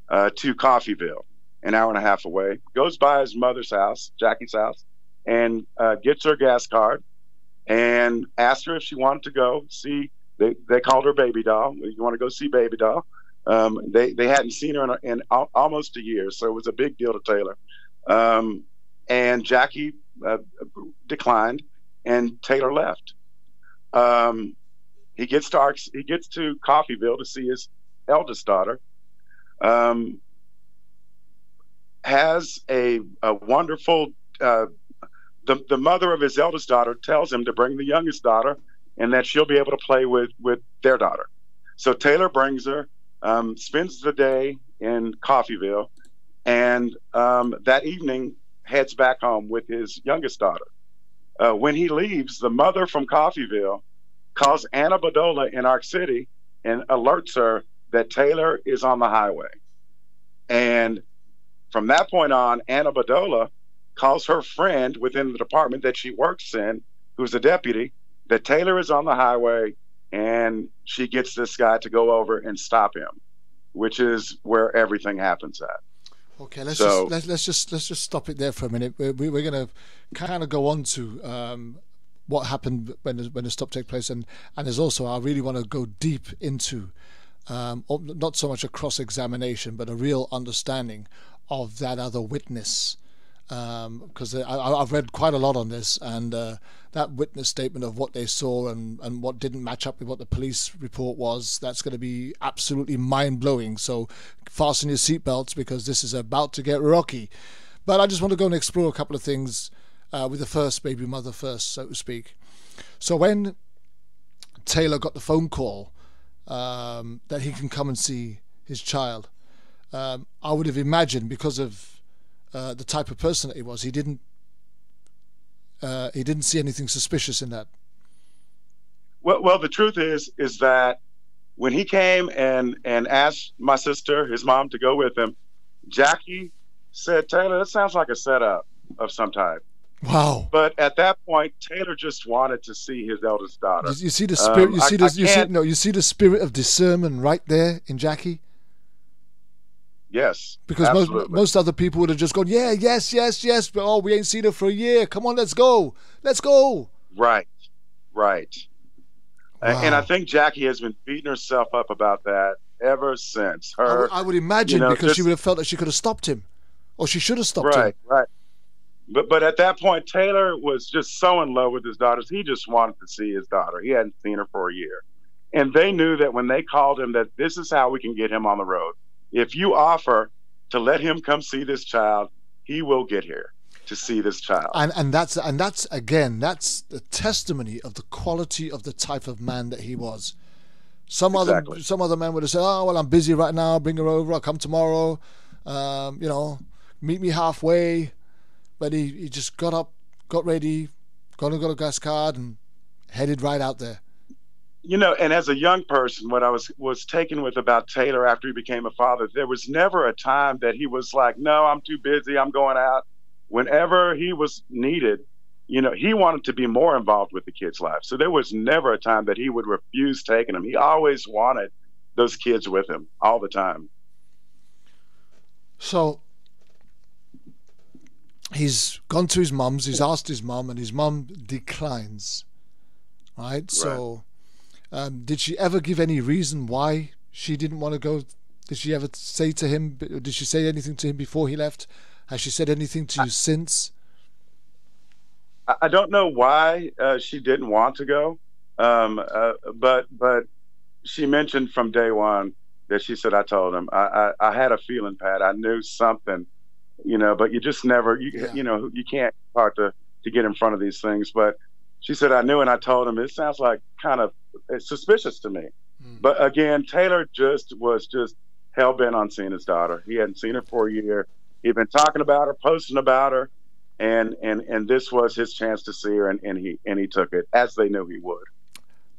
to Coffeyville, an hour and a half away, goes by his mother's house, Jackie's house, and gets her gas card and asked her if she wanted to go see. They called her Baby Doll. You want to go see Baby Doll? They hadn't seen her in almost a year, so it was a big deal to Tayler. And Jackie declined, and Tayler left. He gets to Coffeyville to see his eldest daughter. Has a wonderful. The mother of his eldest daughter tells him to bring the youngest daughter, and that she'll be able to play with their daughter. So Tayler brings her, spends the day in Coffeyville, and that evening heads back home with his youngest daughter. When he leaves, the mother from Coffeyville calls Anna Badola in Ark City and alerts her that Tayler is on the highway. And from that point on, Anna Badola calls her friend within the department that she works in, who's a deputy, that Tayler is on the highway, and she gets this guy to go over and stop him, which is where everything happens at. Okay, let's just stop it there for a minute. We're going to kind of go on to what happened when the stop took place, and there's also, I really want to go deep into not so much a cross-examination, but a real understanding of that other witness. Because I've read quite a lot on this, and that witness statement of what they saw and what didn't match up with what the police report was, that's going to be absolutely mind-blowing. So fasten your seatbelts, because this is about to get rocky. But I just want to go and explore a couple of things with the first baby mother first, so to speak. So when Tayler got the phone call that he can come and see his child, I would have imagined, because of the type of person that he was, he didn't see anything suspicious in that. Well, the truth is that when he came and asked my sister, his mom, to go with him, Jackie said, "Tayler, that sounds like a setup of some type." Wow! But at that point, Tayler just wanted to see his eldest daughter. You see the spirit. You see the spirit of discernment right there in Jackie. Yes, because most other people would have just gone, yeah, yes, but we ain't seen her for a year. Come on, let's go. Right. Wow. And I think Jackie has been beating herself up about that ever since. I would imagine, because she would have felt that she could have stopped him. Or she should have stopped him. Right. But at that point, Tayler was just so in love with his daughters. He just wanted to see his daughter. He hadn't seen her for a year. And they knew that when they called him that this is how we can get him on the road. If you offer to let him come see this child, he will get here to see this child. And that's again, that's the testimony of the quality of the type of man that he was. Some other men would have said, "Oh, well, I'm busy right now. Bring her over. I'll come tomorrow. Meet me halfway." But he just got up, got ready, got a gas card, and headed right out there. And as a young person, what I was taken with about Tayler after he became a father, there was never a time that he was like, "No, I'm too busy. I'm going out." Whenever he was needed, he wanted to be more involved with the kids' lives. So there was never a time that he would refuse taking them. He always wanted those kids with him all the time. So he's gone to his mum's, he's asked his mum, and his mum declines. Right? So did she ever give any reason why she didn't want to go? Did she ever say to him, did she say anything to him before he left? Has she said anything to you since? I don't know why she didn't want to go, but she mentioned from day one that she said, "I told him, I had a feeling, Pat. I knew something, but you just never, you can't start to get in front of these things." But she said, "I knew, and I told him." It sounds like kind of suspicious to me. But again, Tayler was hell bent on seeing his daughter. He hadn't seen her for a year. He'd been talking about her, posting about her, and this was his chance to see her, and he took it, as they knew he would.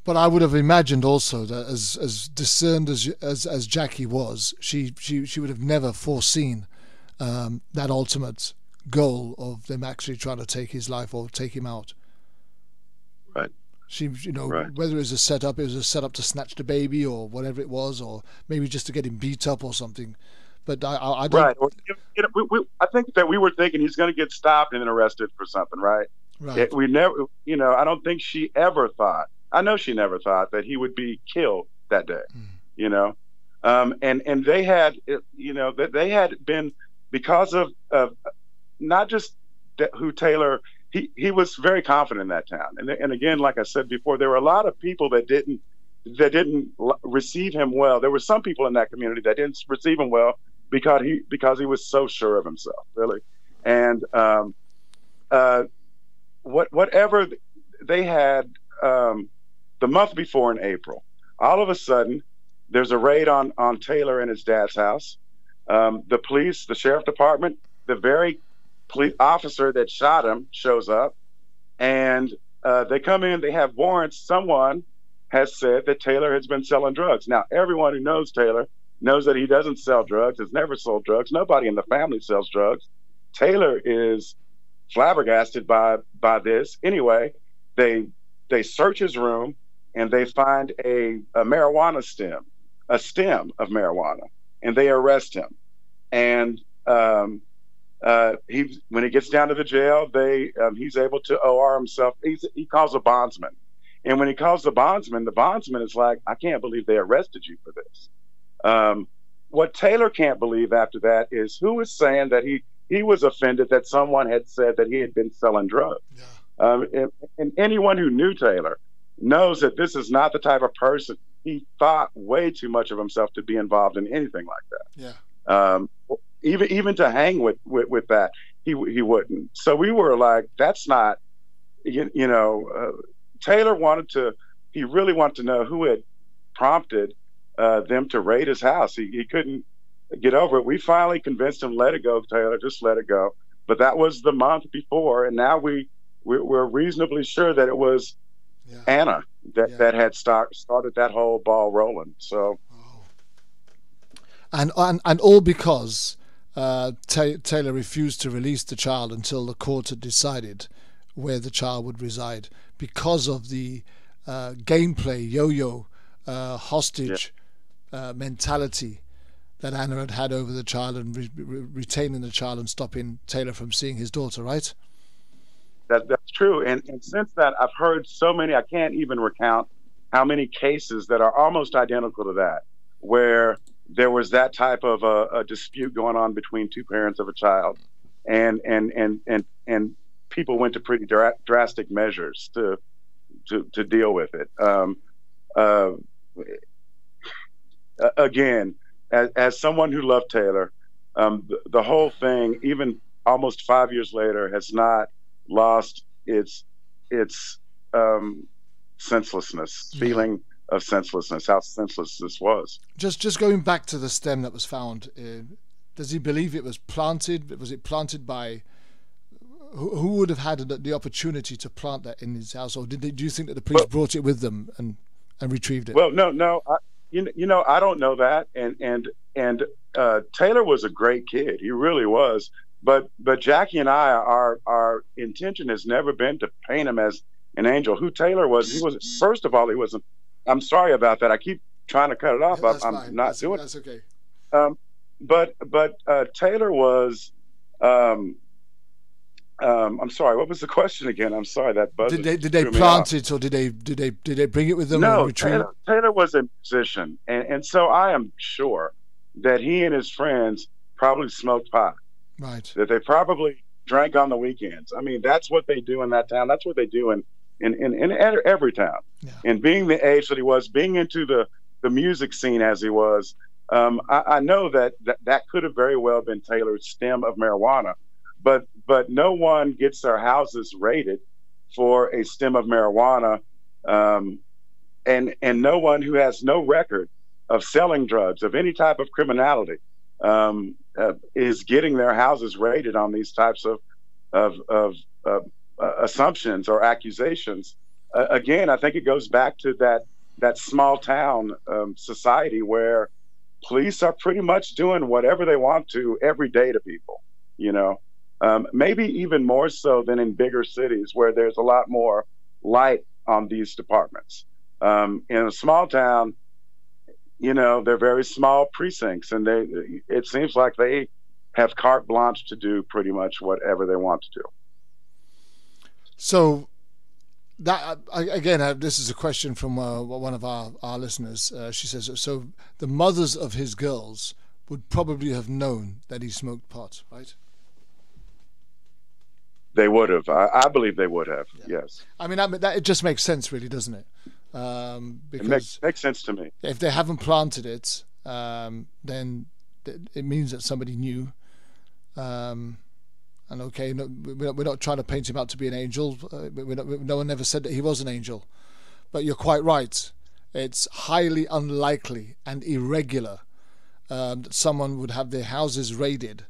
But I would have imagined also that as discerned as Jackie was, she would have never foreseen that ultimate goal of them actually trying to take his life or take him out. Right. She, whether it was a setup to snatch the baby or whatever it was, or maybe just to get him beat up or something. But I don't. Right. I think that we were thinking he's going to get stopped and then arrested for something, right? Right. We never, I don't think she ever thought. I know she never thought that he would be killed that day. And they had, that they had been, because of not just who Tayler. He was very confident in that town, and again, like I said before, there were a lot of people that didn't receive him well. There were some people in that community that didn't receive him well because he was so sure of himself, really. And whatever they had the month before in April, all of a sudden there's a raid on Tayler and his dad's house. The police, the sheriff department, the very police officer that shot him shows up, and they come in. They have warrants. Someone has said that Tayler has been selling drugs. Now, everyone who knows Tayler knows that he doesn't sell drugs, has never sold drugs. Nobody in the family sells drugs. Tayler is flabbergasted by this. Anyway, they search his room, and they find a marijuana stem, a stem of marijuana, and they arrest him. And when he gets down to the jail, he's able to OR himself. He calls a bondsman. And when he calls the bondsman is like, "I can't believe they arrested you for this." What Tayler can't believe after that is who is saying that he was offended that someone had said that he had been selling drugs. Yeah. And anyone who knew Tayler knows that this is not the type of person. He thought way too much of himself to be involved in anything like that. Yeah. Even to hang with that, he wouldn't. So we were like, that's not, Tayler he really wanted to know who had prompted them to raid his house. He couldn't get over it. We finally convinced him, let it go, Tayler, just let it go. But that was the month before, and now we're reasonably sure that it was Anna that had started that whole ball rolling. So, and all because Tayler refused to release the child until the court had decided where the child would reside, because of the gameplay, yo-yo, hostage mentality that Anna had over the child, and retaining the child and stopping Tayler from seeing his daughter, right? That's true. And since that, I've heard so many, I can't even recount how many cases that are almost identical to that, where there was that type of a dispute going on between two parents of a child, and people went to pretty drastic measures to deal with it. Again, as someone who loved Tayler, the whole thing, even almost 5 years later, has not lost its senselessness, feeling of senselessness, how senseless this was. Just going back to the stem that was found, does he believe it was planted? Was it planted by who would have had the opportunity to plant that in his house, or do you think that the police brought it with them and retrieved it? Well, no, I don't know that, and Tayler was a great kid. He really was. But Jackie and I, our intention has never been to paint him as an angel. Who Tayler was, he was, first of all, he wasn't. I'm sorry about that. I keep trying to cut it off. Yeah, I'm not doing it. That's okay. But Tayler was. I'm sorry. What was the question again? I'm sorry. That buzzer. Did they plant it, or did they bring it with them? No, and retrieve Tayler was a musician, and so I am sure that he and his friends probably smoked pot. Right. That they probably drank on the weekends. I mean, that's what they do in that town. That's what they do in every town. Yeah. And being the age that he was, being into the music scene as he was, I know that could have very well been Taylor's stem of marijuana. But no one gets their houses raided for a stem of marijuana, and no one who has no record of selling drugs, of any type of criminality, is getting their houses raided on these types of assumptions or accusations. Again, I think it goes back to that small town society where police are pretty much doing whatever they want to every day to people, you know. Maybe even more so than in bigger cities where there's a lot more light on these departments. In a small town, you know, they're very small precincts, and it seems like they have carte blanche to do pretty much whatever they want to do. So that again, this is a question from one of our listeners. She says, so the mothers of his girls would probably have known that he smoked pot, right? They would have. I believe they would have. Yeah. Yes. I mean, it just makes sense, really, doesn't it? Because it makes sense to me. If they haven't planted it, then it means that somebody knew. And okay, we're not trying to paint him out to be an angel. No one ever said that he was an angel. But you're quite right. It's highly unlikely and irregular that someone would have their houses raided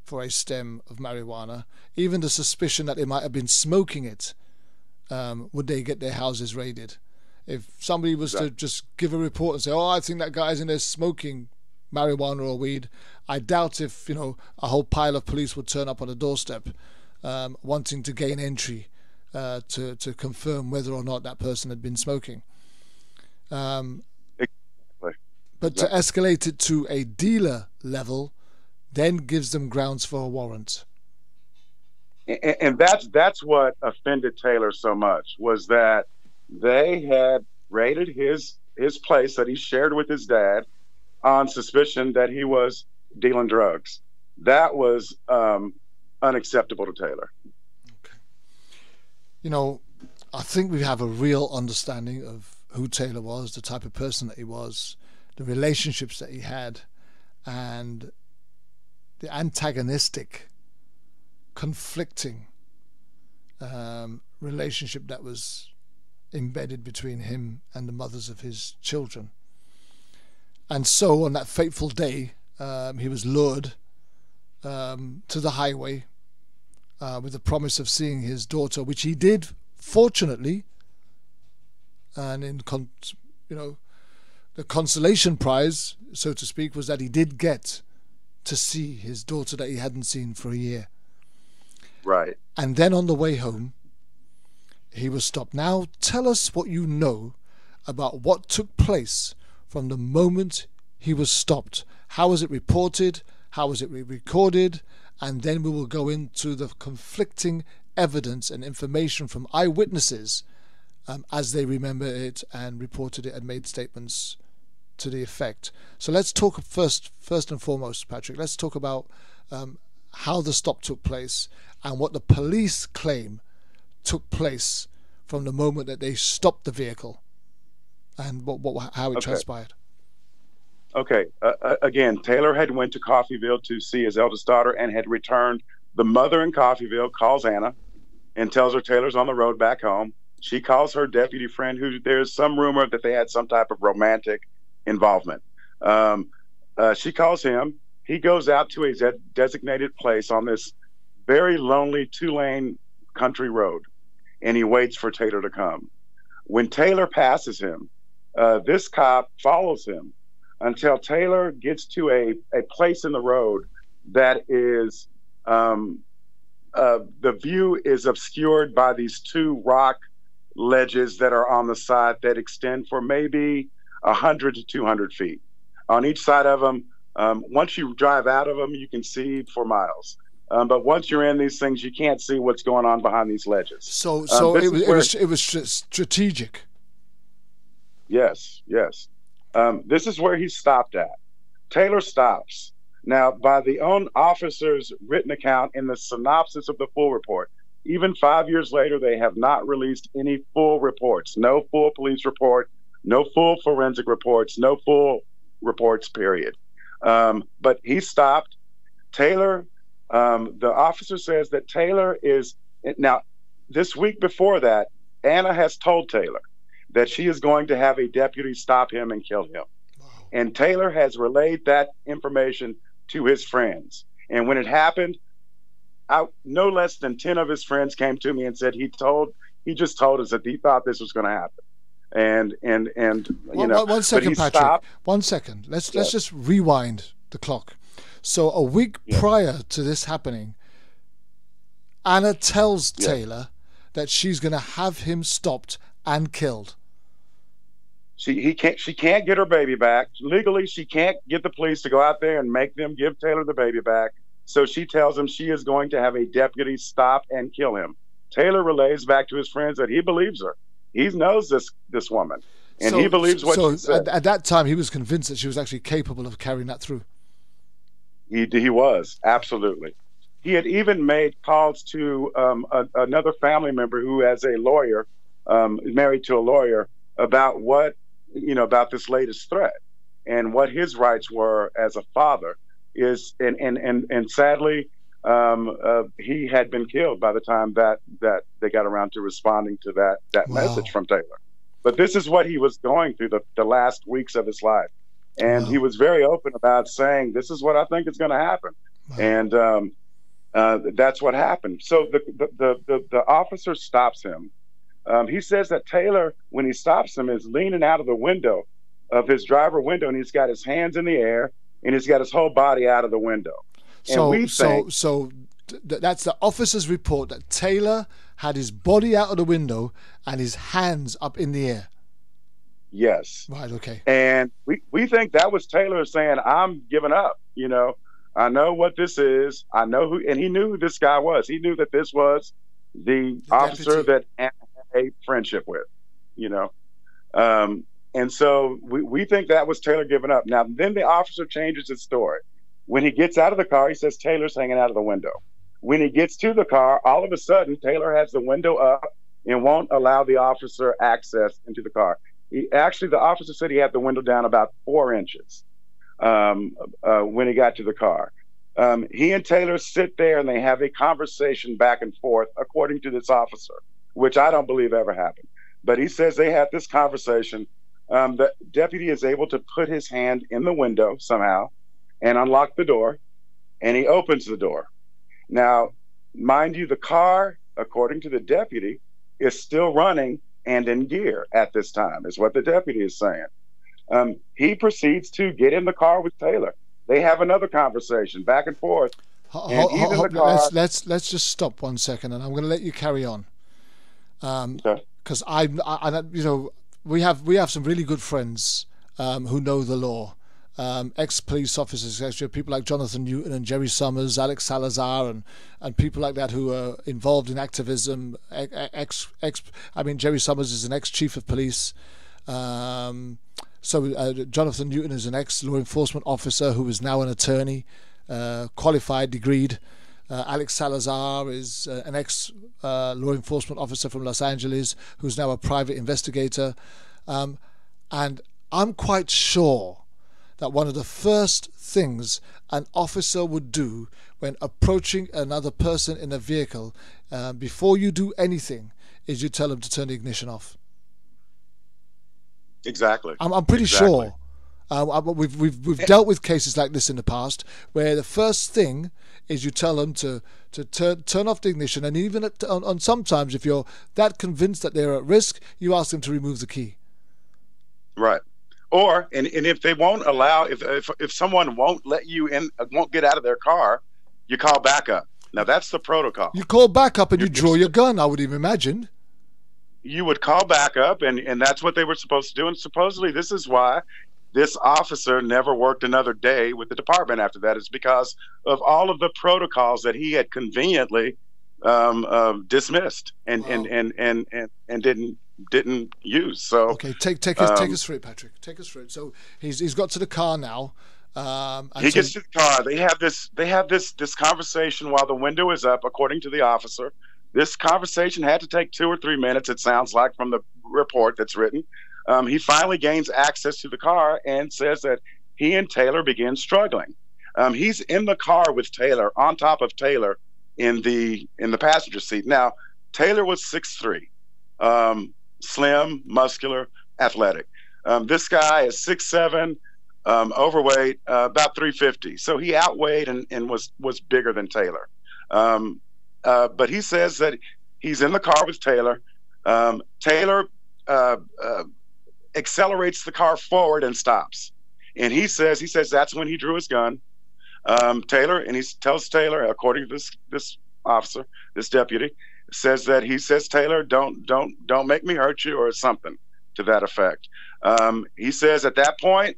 for a stem of marijuana. Even the suspicion that they might have been smoking it, would they get their houses raided? If somebody was to just give a report and say, oh, I think that guy's in there smoking marijuana or weed, I doubt if, a whole pile of police would turn up on the doorstep wanting to gain entry to confirm whether or not that person had been smoking. Exactly. But to escalate it to a dealer level then gives them grounds for a warrant. And that's what offended Tayler so much, was that they had raided his place that he shared with his dad on suspicion that he was dealing drugs. That was unacceptable to Tayler. Okay. I think we have a real understanding of who Tayler was, the type of person that he was, the relationships that he had, and the antagonistic, conflicting relationship that was embedded between him and the mothers of his children. And so on that fateful day, he was lured to the highway with the promise of seeing his daughter, which he did, fortunately. And the consolation prize, so to speak, was that he did get to see his daughter that he hadn't seen for a year. Right. And then on the way home, he was stopped. Now, tell us what you know about what took place from the moment he was stopped. How was it reported? How was it recorded? And then we will go into the conflicting evidence and information from eyewitnesses as they remember it and reported it and made statements to the effect. So let's talk first and foremost, Patrick. Let's talk about how the stop took place and what the police claim took place from the moment that they stopped the vehicle, and how it transpired. Okay. Again, Tayler had went to Coffeyville to see his eldest daughter and had returned. The mother in Coffeyville calls Anna and tells her Taylor's on the road back home. She calls her deputy friend, who there's some rumor that they had some type of romantic involvement. She calls him. He goes out to a designated place on this very lonely 2-lane country road, and he waits for Tayler to come. When Tayler passes him, this cop follows him until Tayler gets to a place in the road that is, the view is obscured by these 2 rock ledges that are on the side that extend for maybe 100 to 200 feet. On each side of them, once you drive out of them, you can see for miles. But once you're in these things, you can't see what's going on behind these ledges. So it was strategic. Yes. This is where he stopped at. Tayler stops. Now, by the own officer's written account in the synopsis of the full report, even 5 years later, they have not released any full reports. No full police report, no full forensic reports, no full reports, period. But he stopped. Tayler, the officer says that Tayler is, now, this week before that, Anna has told Tayler that she is going to have a deputy stop him and kill him. And Tayler has relayed that information to his friends. And when it happened, no less than 10 of his friends came to me and said he just told us that he thought this was going to happen. And you know, one second, Patrick. Stopped. 1 second. Let's just rewind the clock. So a week prior to this happening, Anna tells Tayler that she's going to have him stopped and killed. She can't get her baby back. Legally, she can't get the police to go out there and make them give Tayler the baby back. So she tells him she is going to have a deputy stop and kill him. Tayler relays back to his friends that he believes her. He knows this woman, and he believes what she said. At that time, he was convinced that she was actually capable of carrying that through. He was, absolutely. He had even made calls to another family member who, as a lawyer, married to a lawyer, about about this latest threat and what his rights were as a father. And sadly, he had been killed by the time that they got around to responding to that message from Tayler. But this is what he was going through the last weeks of his life. And he was very open about saying, this is what I think is going to happen. And that's what happened. So the officer stops him. He says that Tayler, when he stops him, is leaning out of the window of his driver window, and he's got his hands in the air, and he's got his whole body out of the window. So that's the officer's report, that Tayler had his body out of the window and his hands up in the air. Yes. Right, okay. And we think that was Tayler saying, I'm giving up, I know what this is. I know who, and he knew who this guy was. He knew that this was the officer that Anna had a friendship with, and so we think that was Tayler giving up. Now, then the officer changes his story. When he gets out of the car, he says Taylor's hanging out of the window. When he gets to the car, all of a sudden, Tayler has the window up and won't allow the officer access into the car. The officer said he had the window down about 4 inches when he got to the car. He and Tayler sit there and they have a conversation back and forth, according to this officer, which I don't believe ever happened. But he says they had this conversation. The deputy is able to put his hand in the window somehow and unlock the door, and he opens the door. Now, mind you, the car, according to the deputy, is still running and in gear at this time, is what the deputy is saying. He proceeds to get in the car with Tayler. They have another conversation back and forth. Let's just stop 1 second, and I'm going to let you carry on. Because we have some really good friends who know the law. Ex-police officers, actually, people like Jonathan Newton and Jerry Summers, Alex Salazar, and people like that who are involved in activism. Jerry Summers is an ex-chief of police. Jonathan Newton is an ex-law enforcement officer who is now an attorney, qualified, degreed. Alex Salazar is an ex-law enforcement officer from Los Angeles who's now a private investigator. And I'm quite sure that one of the first things an officer would do when approaching another person in a vehicle, before you do anything, is you tell them to turn the ignition off. Exactly. I'm pretty sure. We've dealt with cases like this in the past, where the first thing is you tell them to turn off the ignition, and even on sometimes, if you're that convinced that they're at risk, you ask them to remove the key. Right. Or and if they won't allow, if someone won't let you in, won't get out of their car, you call backup. Now that's the protocol. You call backup and you draw your gun, I would even imagine. You would call backup, and that's what they were supposed to do. And supposedly this is why this officer never worked another day with the department after that, is because of all of the protocols that he had conveniently dismissed and didn't use. So okay, take us through it, Patrick. Take us through it. So he's got to the car now. He gets to the car. They have this conversation while the window is up, according to the officer. This conversation had to take 2 or 3 minutes, it sounds like, from the report that's written. He finally gains access to the car and says that he and Tayler begin struggling. He's in the car with Tayler, on top of Tayler in the passenger seat. Now, Tayler was 6'3", slim, muscular, athletic. This guy is 6'7", overweight, about 350. So he outweighed and was bigger than Tayler. But he says that he's in the car with Tayler. Tayler accelerates the car forward and stops. And he says that's when he drew his gun. Tayler, and he tells Tayler, according to this officer, this deputy, says Tayler, don't make me hurt you, or something to that effect. He says at that point,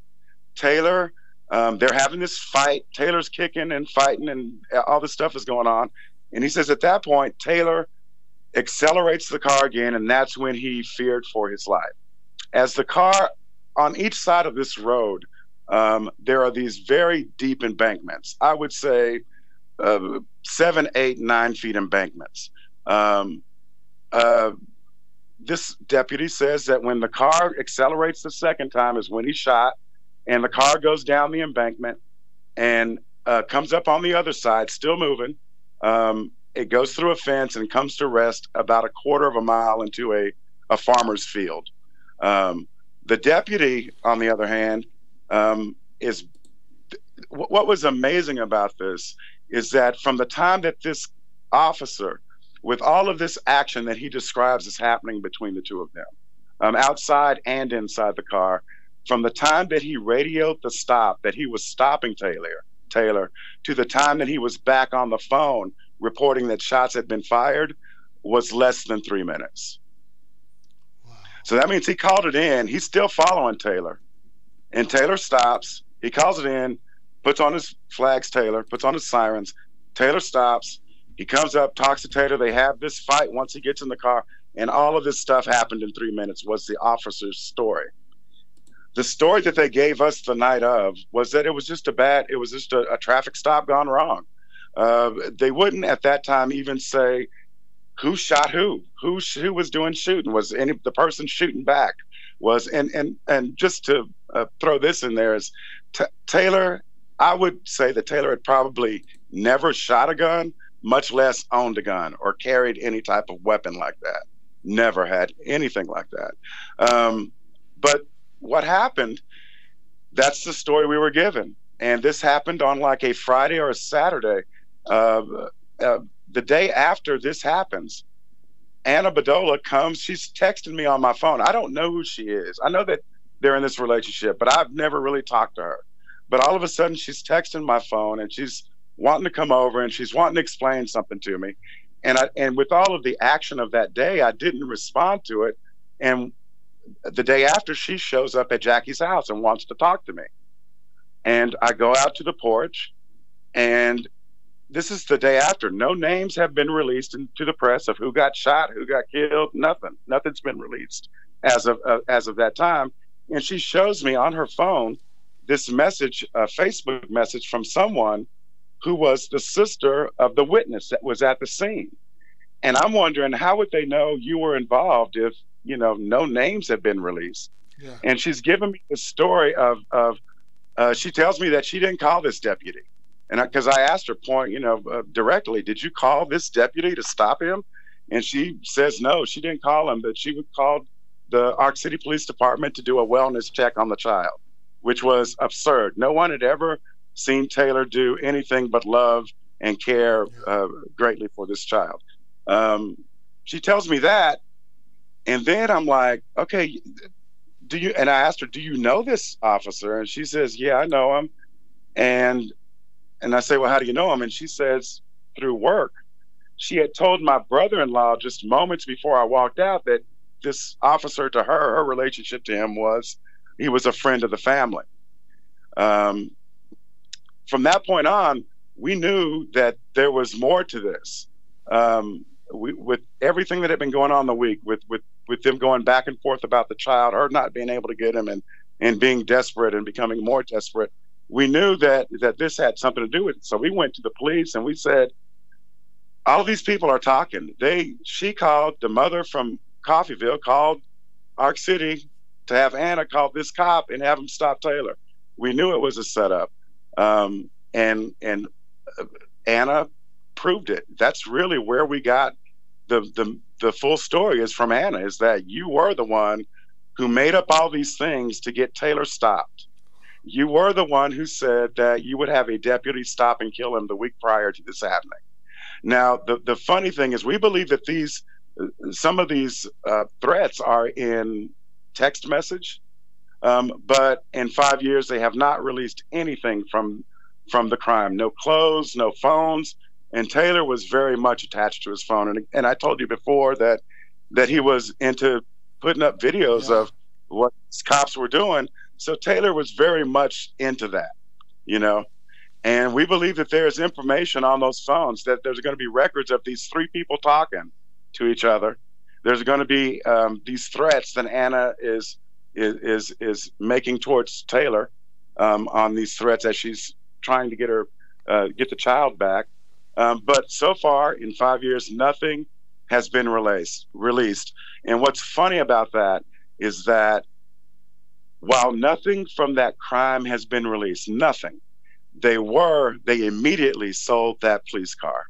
Tayler, they're having this fight. Taylor's kicking and fighting, and all this stuff is going on. And he says at that point, Tayler accelerates the car again, and that's when he feared for his life. As the car, on each side of this road, there are these very deep embankments. I would say 7, 8, 9 feet embankments. This deputy says that when the car accelerates the second time is when he shot, and the car goes down the embankment and comes up on the other side, still moving. It goes through a fence and comes to rest about a quarter of a mile into a farmer's field. The deputy, on the other hand, is what was amazing about this is that from the time that this officer, with all of this action that he describes as happening between the two of them, outside and inside the car, from the time that he radioed the stop, that he was stopping Tayler, to the time that he was back on the phone reporting that shots had been fired, was less than 3 minutes. Wow. So that means he called it in. He's still following Tayler. And Tayler stops. He calls it in, puts on his flags, puts on his sirens. Tayler stops. He comes up, talks to Tayler. They have this fight once he gets in the car. And all of this stuff happened in 3 minutes, was the officer's story. The story that they gave us the night of was that it was just a traffic stop gone wrong. They wouldn't at that time even say who shot who was doing shooting, was the person shooting back was, and just to throw this in there is Tayler. I would say that Tayler had probably never shot a gun, much less owned a gun or carried any type of weapon like that. Never had anything like that. But what happened, that's the story we were given. And this happened on like a Friday or a Saturday. The day after this happens, Anna Bedolla comes. She's texting me on my phone. I don't know who she is. I know that they're in this relationship, but I've never really talked to her. But all of a sudden, she's texting my phone, and she's wanting to come over, and she's wanting to explain something to me. And with all of the action of that day, I didn't respond to it. And the day after, she shows up at Jackie's house and wants to talk to me. And I go out to the porch, and this is the day after. No names have been released to the press of who got shot, who got killed. Nothing's been released as of that time. And she shows me on her phone this message, a Facebook message from someone who was the sister of the witness that was at the scene. And I'm wondering, how would they know you were involved if, no names have been released? Yeah. And she's given me the story of she tells me that she didn't call this deputy. And because I asked her directly, did you call this deputy to stop him? And she says, no, she didn't call him, but she would call the Ark City Police Department to do a wellness check on the child, which was absurd. No one had ever seen Tayler do anything but love and care greatly for this child. She tells me that, and then I'm like, okay, and I asked her, do you know this officer? And she says, yeah, I know him. And I say, well, how do you know him? And she says, through work. She had told my brother-in-law just moments before I walked out that this officer, to her relationship to him he was a friend of the family. From that point on, we knew that there was more to this. With everything that had been going on the week, with them going back and forth about the child, her not being able to get him, and being desperate and becoming more desperate, we knew that this had something to do with it. So we went to the police and we said, all of these people are talking. She called the mother from Coffeyville, called Ark City to have Anna call this cop and have him stop Tayler. We knew it was a setup, and Anna proved it. That's really where we got the full story, is from Anna, is that you were the one who made up all these things to get Tayler stopped. You were the one who said that you would have a deputy stop and kill him the week prior to this happening. Now, the funny thing is, we believe that some of these threats are in text message, but in 5 years they have not released anything from the crime. No clothes, no phones, and Tayler was very much attached to his phone. And I told you before that he was into putting up videos of what cops were doing. So Tayler was very much into that, And we believe that there is information on those phones, that there's going to be records of these three people talking to each other. There's going to be these threats that Anna is making towards Tayler, on these threats as she's trying to get the child back. But so far, in 5 years, nothing has been released. And what's funny about that is that while nothing from that crime has been released, nothing, they immediately sold that police car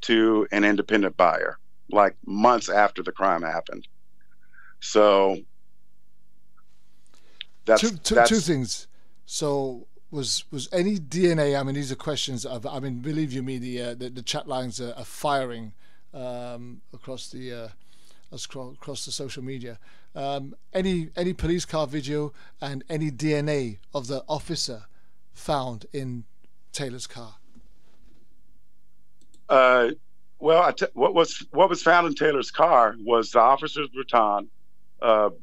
to an independent buyer, like months after the crime happened. So that's two things. So was any DNA? I mean, these are questions believe you me, the chat lines are firing across the social media. Any police car video and any DNA of the officer found in Tayler's car? Well, what was found in Tayler's car was the officer's baton,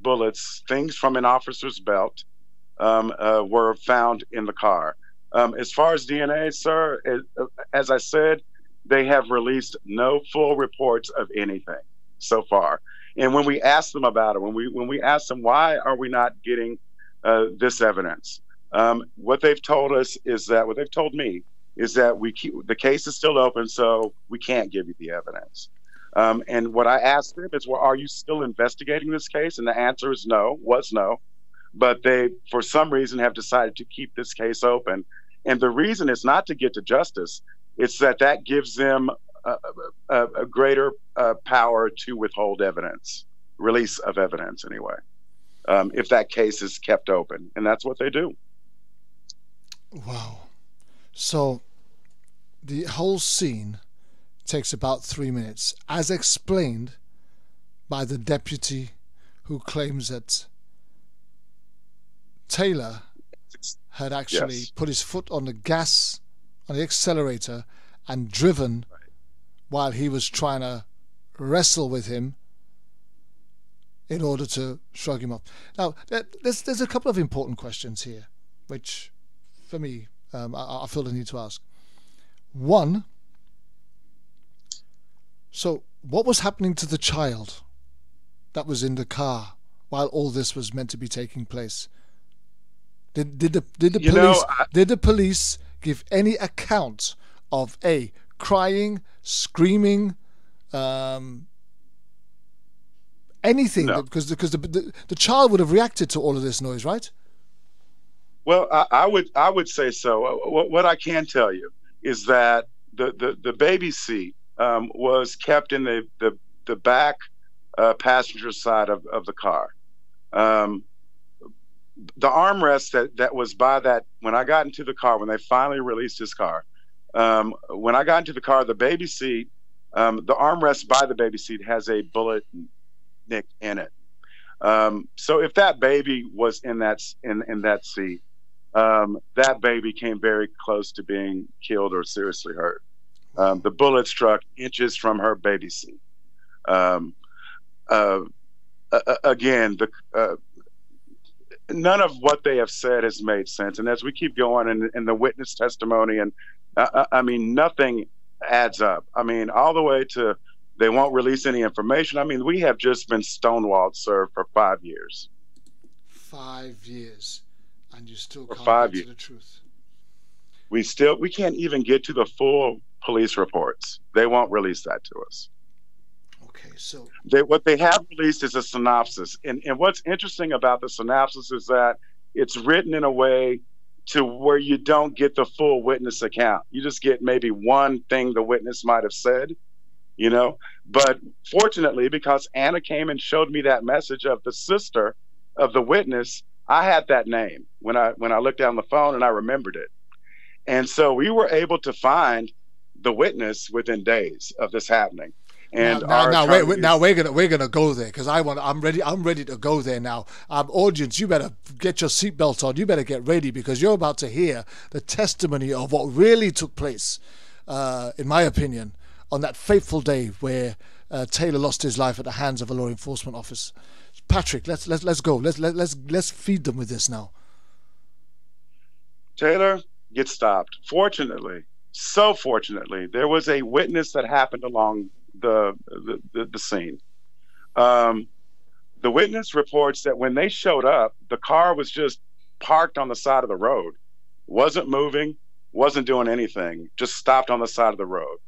bullets, things from an officer's belt, were found in the car. As far as DNA, sir, as I said, they have released no full reports of anything so far. And when we asked them about it, when we asked them, why are we not getting this evidence? What they've told me is that the case is still open, so we can't give you the evidence. And what I asked them is, well, are you still investigating this case? And the answer is no. But they, for some reason, have decided to keep this case open. And the reason is not to get to justice. It's that gives them a greater power to withhold evidence, release of evidence anyway, if that case is kept open. And that's what they do. Wow. So the whole scene takes about 3 minutes, as explained by the deputy who claims that Tayler had actually put his foot on the accelerator and driven while he was trying to wrestle with him in order to shrug him off. Now, there's a couple of important questions here, which, for me, I feel the need to ask. One, so what was happening to the child that was in the car while all this was meant to be taking place? Did the police give any account of crying, screaming, anything? No. Because the child would have reacted to all of this noise, right? Well, I would say so. What I can tell you is that the baby seat was kept in the back passenger side of the car. The armrest that was by that, when I got into the car, when they finally released his car, when I got into the car, the baby seat, the armrest by the baby seat has a bullet nick in it. So if that baby was in that seat, that baby came very close to being killed or seriously hurt. The bullet struck inches from her baby seat. Again, none of what they have said has made sense. And as we keep going in the witness testimony, and I mean, nothing adds up. I mean, all the way to they won't release any information. I mean, we have just been stonewalled, sir, for 5 years. 5 years, and you still For can't 5 get years. to the truth. We can't even get to the full police reports. They won't release that to us. Okay, so What they have released is a synopsis. And what's interesting about the synopsis is that it's written in a way to where you don't get the full witness account. You just get maybe one thing the witness might have said, you know. But fortunately, because Anna came and showed me that message of the sister of the witness, I had that name when I looked down the phone, and I remembered it. And so we were able to find the witness within days of this happening. And now we're gonna go there, because I'm ready to go there now. Audience, you better get your seatbelt on. You better get ready, because you're about to hear the testimony of what really took place, in my opinion, on that fateful day where Tayler lost his life at the hands of a law enforcement officer. Patrick, let's go. Let's feed them with this now. Tayler gets stopped. Fortunately, so fortunately, there was a witness that happened along the scene. The witness reports that when they showed up, the car was just parked on the side of the road, wasn't moving, wasn't doing anything, just stopped on the side of the road.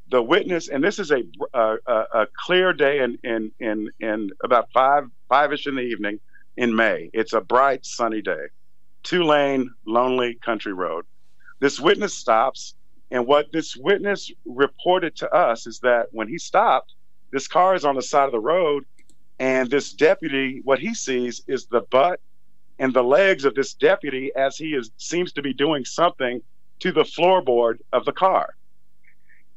The witness, and this is a clear day in about five-ish in the evening in May. It's a bright sunny day, 2-lane lonely country road. This witness stops. And what this witness reported to us is that when he stopped, this car is on the side of the road, and this deputy, what he sees is the butt and the legs of this deputy as he seems to be doing something to the floorboard of the car.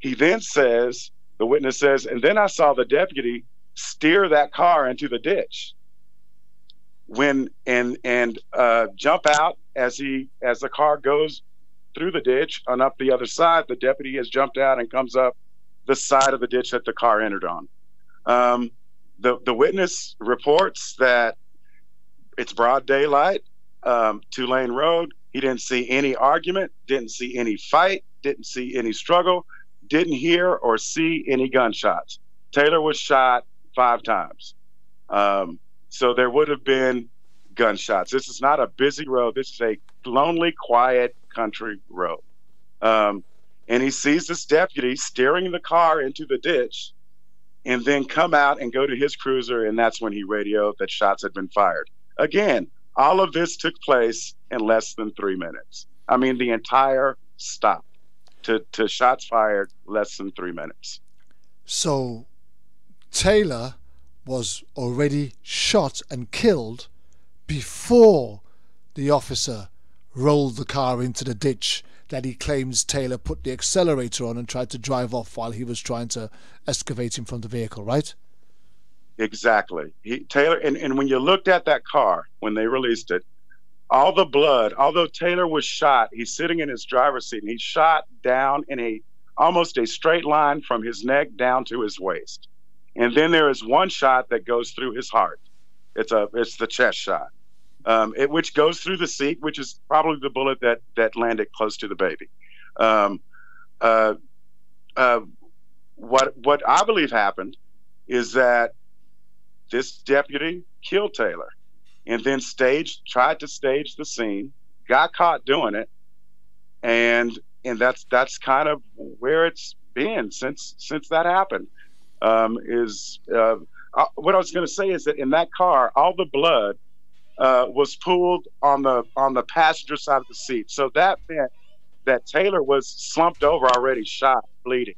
He then says, the witness says, and then I saw the deputy steer that car into the ditch and jump out as the car goes through the ditch and up the other side. The deputy has jumped out and comes up the side of the ditch that the car entered on. The witness reports that it's broad daylight, 2-lane road. He didn't see any argument, didn't see any fight, didn't see any struggle, didn't hear or see any gunshots. Tayler was shot 5 times. So there would have been gunshots. This is not a busy road. This is a lonely, quiet country road. And he sees this deputy steering the car into the ditch and then come out and go to his cruiser, and that's when he radioed that shots had been fired. Again, all of this took place in less than 3 minutes. I mean, the entire stop to shots fired, less than 3 minutes. So Tayler was already shot and killed before the officer rolled the car into the ditch that he claims Tayler put the accelerator on and tried to drive off while he was trying to excavate him from the vehicle, right? Exactly. Tayler, and when you looked at that car, when they released it, all the blood, although Tayler was shot, he's sitting in his driver's seat, and he's shot down in almost a straight line from his neck down to his waist. And then there is one shot that goes through his heart. It's the chest shot. Which goes through the seat, which is probably the bullet that landed close to the baby. What I believe happened is that this deputy killed Tayler, and then tried to stage the scene, got caught doing it, and that's kind of where it's been since that happened. What I was going to say is that in that car, all the blood was pooled on the passenger side of the seat. So that meant that Tayler was slumped over already, shot, bleeding,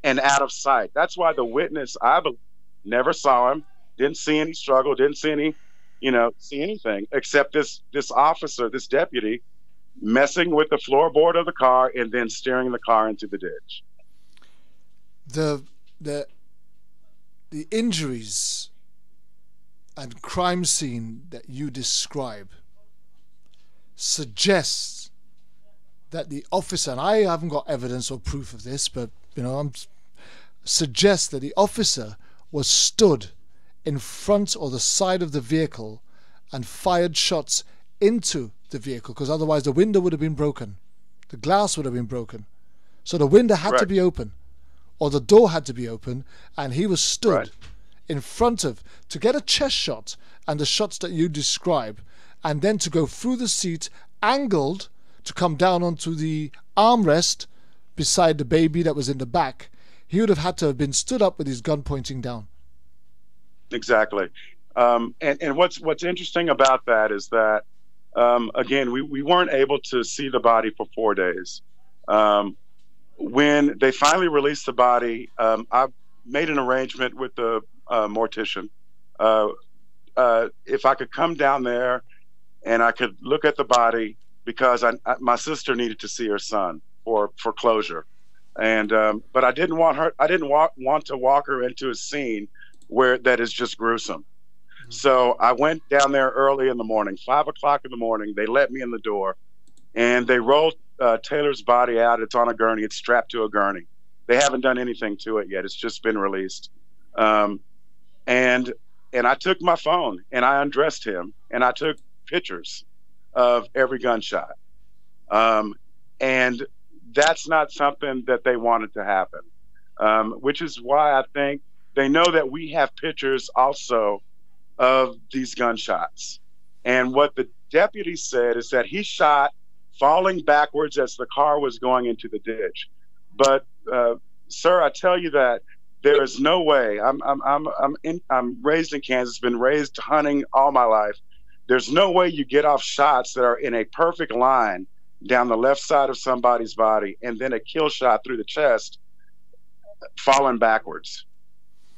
and out of sight. That's why the witness, I believe, never saw him, didn't see any struggle, didn't see anything except this officer, this deputy, messing with the floorboard of the car and then steering the car into the ditch. The injuries and crime scene that you describe suggests that the officer, and I haven't got evidence or proof of this, but suggests that the officer was stood in front or the side of the vehicle and fired shots into the vehicle, because otherwise the window would have been broken, the glass would have been broken, so the window had to be open, or the door had to be open, and he was stood in front of, to get a chest shot and the shots that you describe, and then to go through the seat, angled to come down onto the armrest beside the baby that was in the back. He would have had to have been stood up with his gun pointing down. Exactly. And what's interesting about that is that, again, we weren't able to see the body for 4 days. When they finally released the body, I made an arrangement with the mortician. If I could come down there and I could look at the body, because my sister needed to see her son for closure. And but I didn't want to walk her into a scene where that is just gruesome. So I went down there early in the morning, 5 o'clock in the morning. They let me in the door, and they rolled Tayler's body out. It's on a gurney. It's strapped to a gurney. They haven't done anything to it yet. It's just been released. And I took my phone and I undressed him and I took pictures of every gunshot. And that's not something that they wanted to happen, which is why I think they know that we have pictures also of these gunshots. And what the deputy said is that he shot falling backwards as the car was going into the ditch. But sir, I tell you that there is no way. I'm raised in Kansas, been raised hunting all my life. There's no way you get off shots that are in a perfect line down the left side of somebody's body and then a kill shot through the chest falling backwards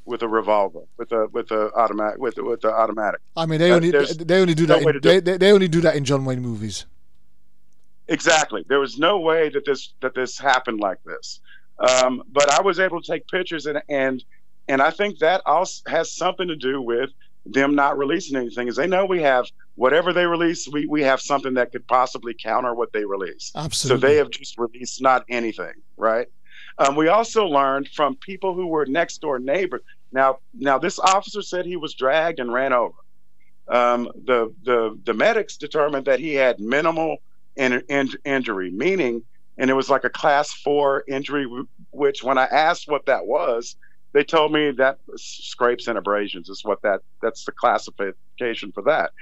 with a revolver, with the automatic. I mean, they only do that. They only do that in John Wayne movies. Exactly. There was no way that this happened like this. But I was able to take pictures, and I think that also has something to do with them not releasing anything. Is they know we have whatever they release, we have something that could possibly counter what they release. Absolutely. So they have just released not anything, right? We also learned from people who were next door neighbors. Now this officer said he was dragged and ran over. The medics determined that he had minimal injury, meaning, and it was like a class 4 injury, which when I asked what that was, they told me that scrapes and abrasions is what that's the classification for that.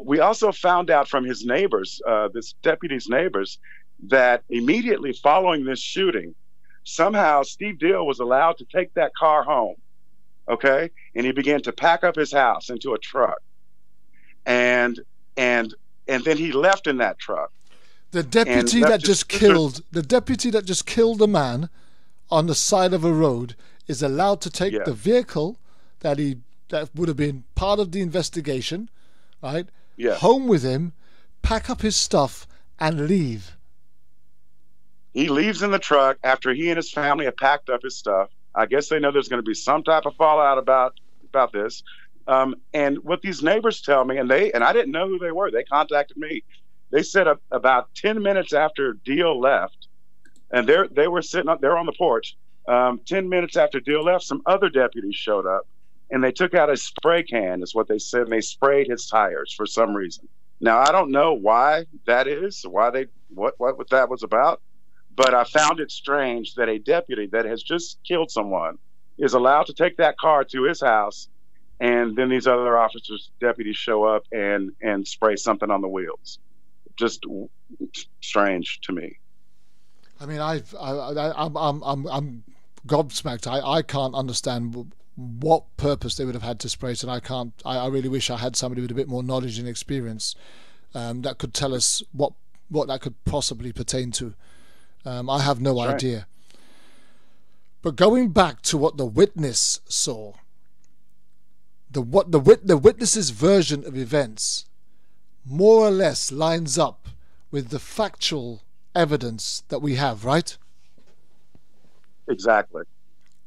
We also found out from his neighbors, this deputy's neighbors, that immediately following this shooting, somehow Steve Deal was allowed to take that car home. Okay. And he began to pack up his house into a truck. And then he left in that truck. The deputy that just killed the man on the side of a road is allowed to take the vehicle that would have been part of the investigation, right? Yeah. Home with him, pack up his stuff, and leave. He leaves in the truck after he and his family have packed up his stuff. I guess they know there's going to be some type of fallout about this. And what these neighbors tell me, and I didn't know who they were. They contacted me. They said about 10 minutes after Deal left, and they were sitting up there on the porch. 10 minutes after Deal left, some other deputies showed up, and they took out a spray can, is what they said, and they sprayed his tires for some reason. Now, I don't know why that is, what that was about, but I found it strange that a deputy that has just killed someone is allowed to take that car to his house and then these other officers, deputies, show up and spray something on the wheels. Just strange to me. I mean, I'm gobsmacked. I can't understand what purpose they would have had to spray it, and I really wish I had somebody with a bit more knowledge and experience that could tell us what that could possibly pertain to. I have no idea. But going back to what the witness saw, the witness's version of events more or less lines up with the factual evidence that we have, right? Exactly.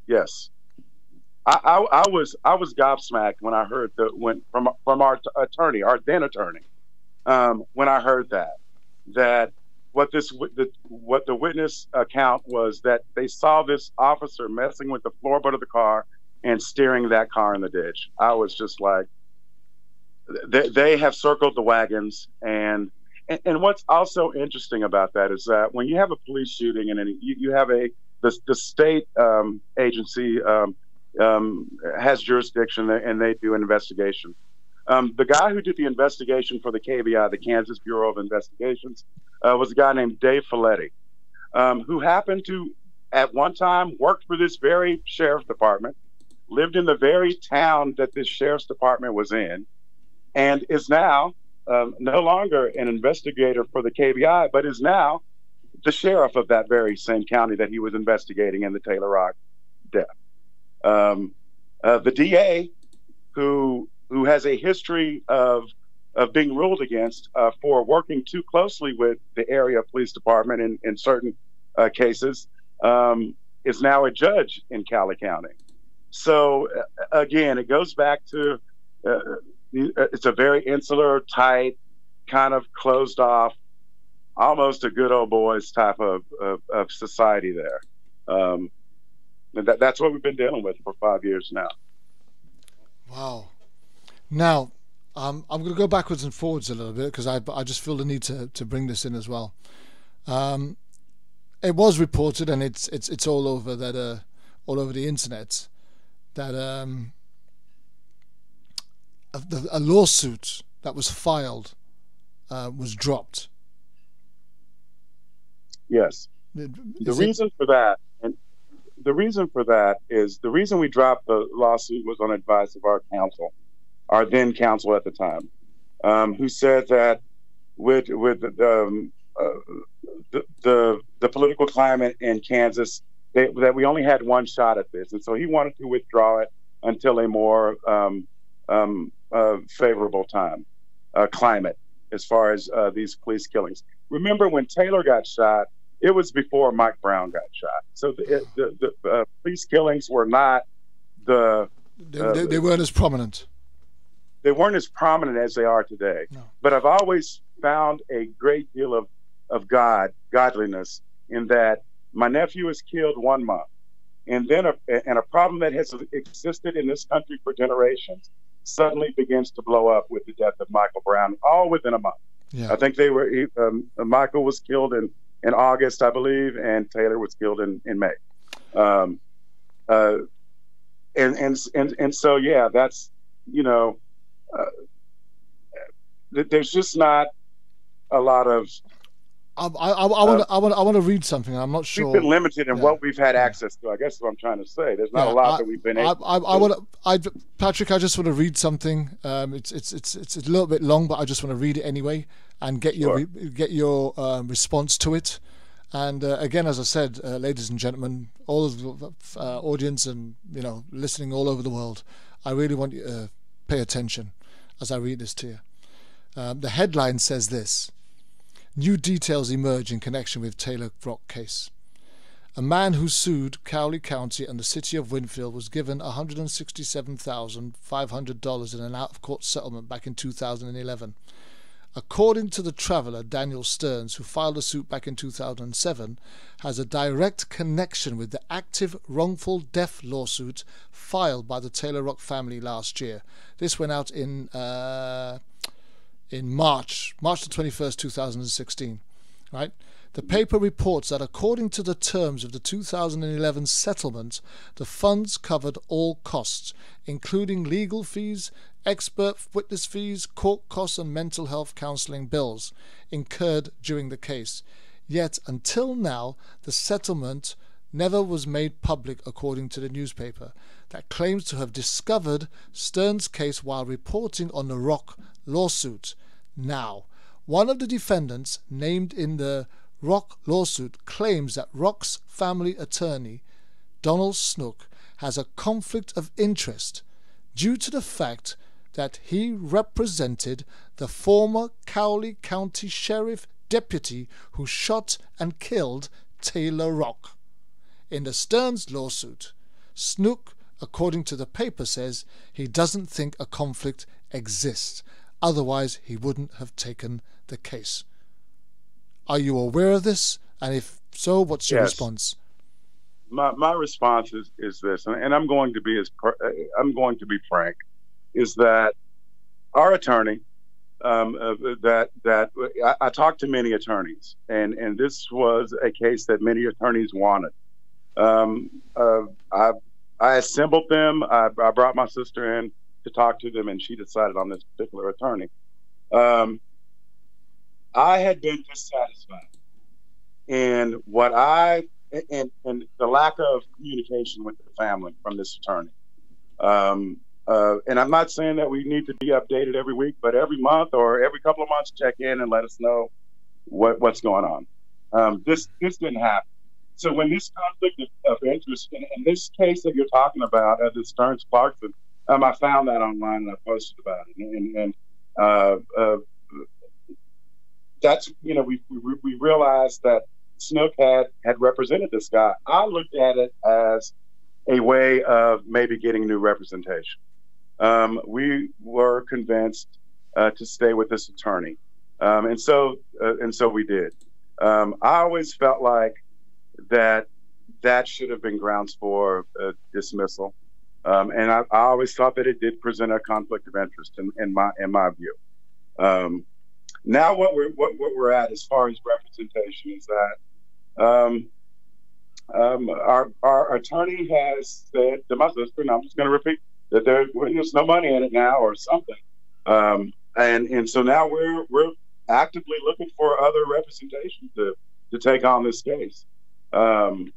Yes. I was gobsmacked when I heard from our attorney, our then attorney, when I heard that what the witness account was, that they saw this officer messing with the floorboard of the car and steering that car in the ditch. I was just like, they have circled the wagons. And what's also interesting about that is that when you have a police shooting and you have the state agency has jurisdiction and they do an investigation. The guy who did the investigation for the KBI, the Kansas Bureau of Investigations, was a guy named Dave Folletti, who happened to, at one time, work for this very sheriff's department, lived in the very town that this sheriff's department was in, and is now no longer an investigator for the KBI, but is now the sheriff of that very same county that he was investigating in the Tayler Rock death. The DA, who has a history of being ruled against for working too closely with the area police department in certain cases, is now a judge in Cali County. So again, it goes back to it's a very insular, tight, kind of closed off, almost a good old boys type of society there. And that's what we've been dealing with for 5 years now. Wow. Now, I'm going to go backwards and forwards a little bit because I just feel the need to bring this in as well. It was reported, and it's all over that all over the internet, that a lawsuit that was filed was dropped. Yes. The reason for that is the reason we dropped the lawsuit was on advice of our counsel, our then counsel at the time, who said that with the political climate in Kansas, that we only had one shot at this, and so he wanted to withdraw it until a more favorable climate as far as these police killings. Remember when Tayler got shot? It was before Mike Brown got shot. So the police killings were not they weren't as prominent. They weren't as prominent as they are today. No. But I've always found a great deal of godliness in that my nephew was killed 1 month, and then a problem that has existed in this country for generations suddenly begins to blow up with the death of Michael Brown, all within a month. Yeah. I think Michael was killed in August, I believe, and Tayler was killed in May. And so, yeah, that's, there's just not a lot of. I want to read something. I'm not sure. We've been limited in what we've had access to. I guess is what I'm trying to say. There's not a lot that we've been able to. Patrick, I just want to read something. It's a little bit long, but I just want to read it anyway and get your response to it. And again, as I said, ladies and gentlemen, all of the audience and listening all over the world, I really want you to pay attention as I read this to you. The headline says this: new details emerge in connection with Tayler Rock case. A man who sued Cowley County and the city of Winfield was given $167,500 in an out-of-court settlement back in 2011. According to the Traveller, Daniel Stearns, who filed a suit back in 2007, has a direct connection with the active wrongful death lawsuit filed by the Tayler Rock family last year. This went out in March the 21st, 2016. Right? The paper reports that according to the terms of the 2011 settlement, the funds covered all costs, including legal fees, expert witness fees, court costs and mental health counselling bills incurred during the case. Yet until now, the settlement never was made public, according to the newspaper, that claims to have discovered Stern's case while reporting on the Rock lawsuit. Now, one of the defendants named in the Rock lawsuit claims that Rock's family attorney, Donald Snook, has a conflict of interest due to the fact that he represented the former Cowley County Sheriff deputy who shot and killed Tayler Rock. In the Stearns lawsuit, Snook, according to the paper, says he doesn't think a conflict exists, otherwise he wouldn't have taken the case. Are you aware of this? And if so, what's your response? My response is this, and I'm going to be frank, is that our attorney, I talked to many attorneys, and this was a case that many attorneys wanted. I assembled them. I brought my sister in to talk to them, and she decided on this particular attorney. I had been dissatisfied in and the lack of communication with the family from this attorney. And I'm not saying that we need to be updated every week, but every month or every couple of months, check in and let us know what's going on. This didn't happen. So when this conflict of interest, in this case that you're talking about, the Stearns Clarkson, I found that online and I posted about it. And that's, we realized that Snook had represented this guy. I looked at it as a way of maybe getting new representation. We were convinced to stay with this attorney, and so we did. I always felt like that should have been grounds for dismissal, and I always thought that it did present a conflict of interest in my view. Now what we're at as far as representation is that our attorney has said to my sister, and I'm just going to repeat, that there's no money in it now or something. And so now we're actively looking for other representation to take on this case. And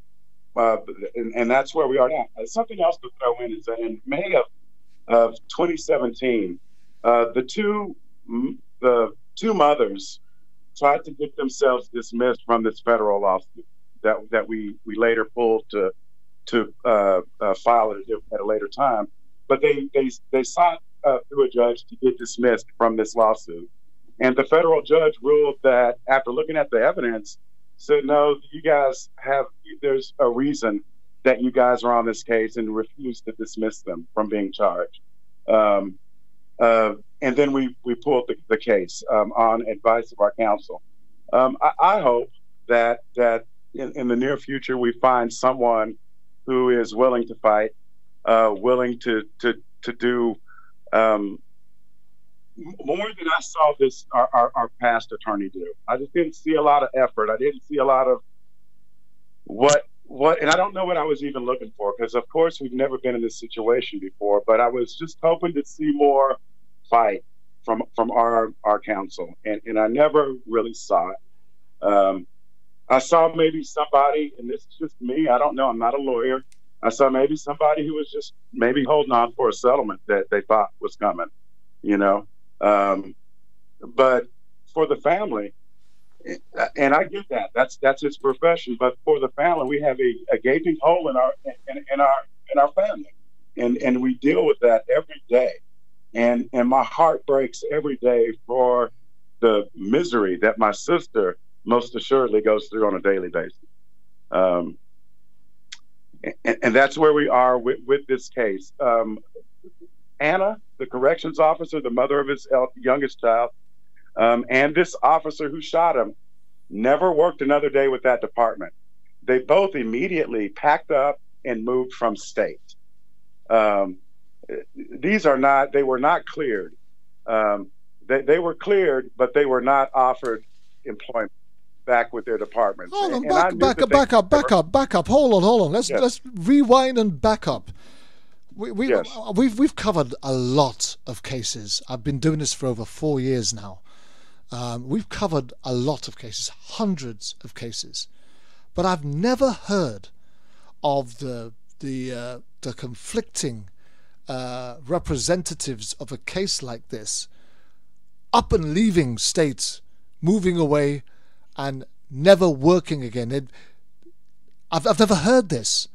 that's where we are now. Something else to throw in is that in May of 2017, the two mothers tried to get themselves dismissed from this federal lawsuit that we later pulled to file it at a later time. But they sought through a judge to get dismissed from this lawsuit. And the federal judge ruled that after looking at the evidence, said, no, you guys there's a reason that you guys are on this case, and refused to dismiss them from being charged. And then we pulled the case on advice of our counsel. I hope that in the near future we find someone who is willing to fight, willing to do more than I saw our past attorney do. I just didn't see a lot of effort. I didn't see a lot of what, and I don't know what I was even looking for, because of course we've never been in this situation before, but I was just hoping to see more fight from our counsel, and I never really saw it. I saw maybe somebody, and this is just me, I don't know, I'm not a lawyer. I saw maybe somebody who was just maybe holding on for a settlement that they thought was coming, but for the family, and I get that that's his profession, but for the family, we have a gaping hole in our family, and we deal with that every day, and my heart breaks every day for the misery that my sister most assuredly goes through on a daily basis. And that's where we are with this case. Anna, the corrections officer, the mother of his youngest child, and this officer who shot him, never worked another day with that department. They both immediately packed up and moved from state. They were not cleared. They were cleared, but they were not offered employment. back with their departments. Hold on, And I knew that back up. Hold on. Let's rewind and back up. We've covered a lot of cases. I've been doing this for over 4 years now. We've covered a lot of cases, hundreds of cases, but I've never heard of the conflicting representatives of a case like this up and leaving states, moving away, and never working again. I've never heard this.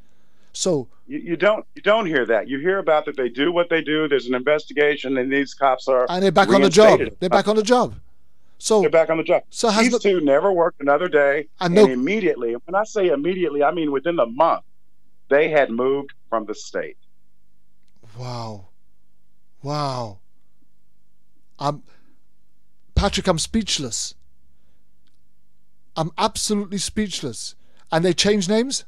So you don't hear that. You hear about that they do what they do. There's an investigation, and these cops are and they're back on the job. They're back on the job. So they're back on the job. So these two never worked another day, and immediately. When I say immediately, I mean within the month, they had moved from the state. Wow. Patrick, I'm speechless. I'm absolutely speechless. And they changed names?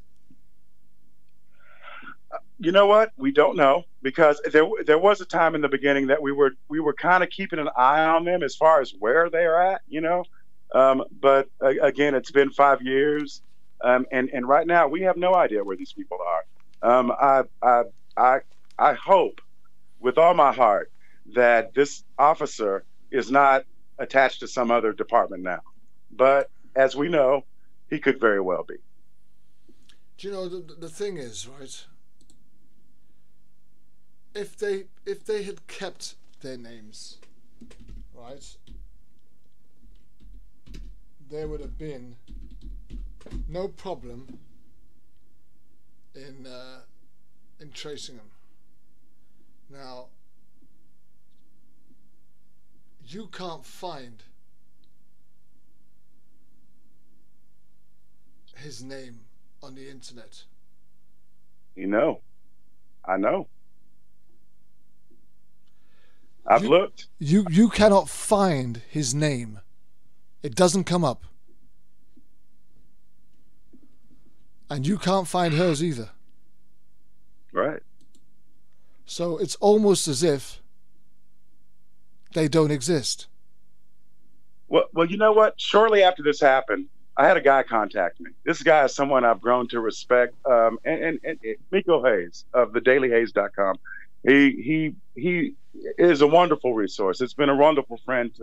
You know what? We don't know, because there was a time in the beginning that we were kind of keeping an eye on them as far as where they are at, you know. But again, it's been 5 years, and right now we have no idea where these people are. I hope with all my heart that this officer is not attached to some other department now, but as we know, he could very well be. Do you know, the thing is, right? If they had kept their names, right, there would have been no problem in tracing them. Now, you can't find his name on the internet. You know, I know. I've looked. You cannot find his name. It doesn't come up. And you can't find hers either. Right. So it's almost as if they don't exist. Well, you know what? Shortly after this happened, I had a guy contact me. This guy is someone I've grown to respect. And Miko Hayes of thedailyhays.com. He is a wonderful resource. It's been a wonderful friend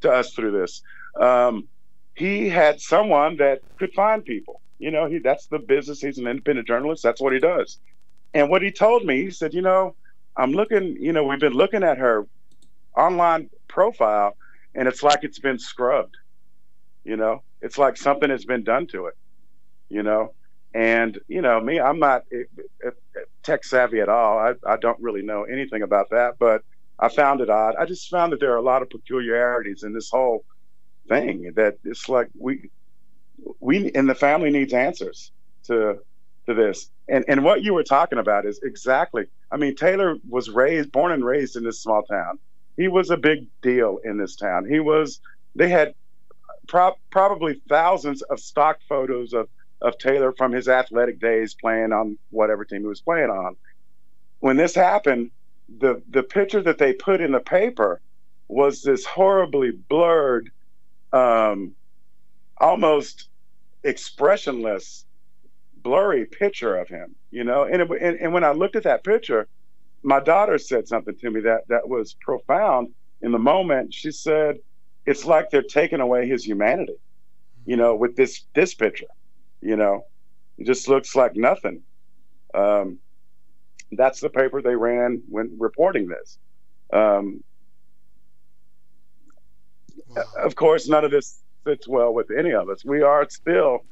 to us through this. He had someone that could find people. You know, that's the business. He's an independent journalist. That's what he does. And what he told me, he said, you know, I'm looking, you know, we've been looking at her online profile, and it's like it's been scrubbed. You know, it's like something has been done to it, you know. And, you know, me, I'm not tech savvy at all. I don't really know anything about that, but I found it odd. I just found that there are a lot of peculiarities in this whole thing, that it's like we and the family needs answers to this. And what you were talking about is exactly, I mean, Tayler was born and raised in this small town. He was a big deal in this town. They had probably thousands of stock photos of Tayler from his athletic days playing on whatever team he was playing on. When this happened, the picture that they put in the paper was this horribly blurred, almost expressionless, blurry picture of him, you know. And when I looked at that picture, my daughter said something to me that was profound in the moment. She said, it's like they're taking away his humanity, you know, with this picture, you know. It just looks like nothing. That's the paper they ran when reporting this. Of course, none of this fits well with any of us. We are still,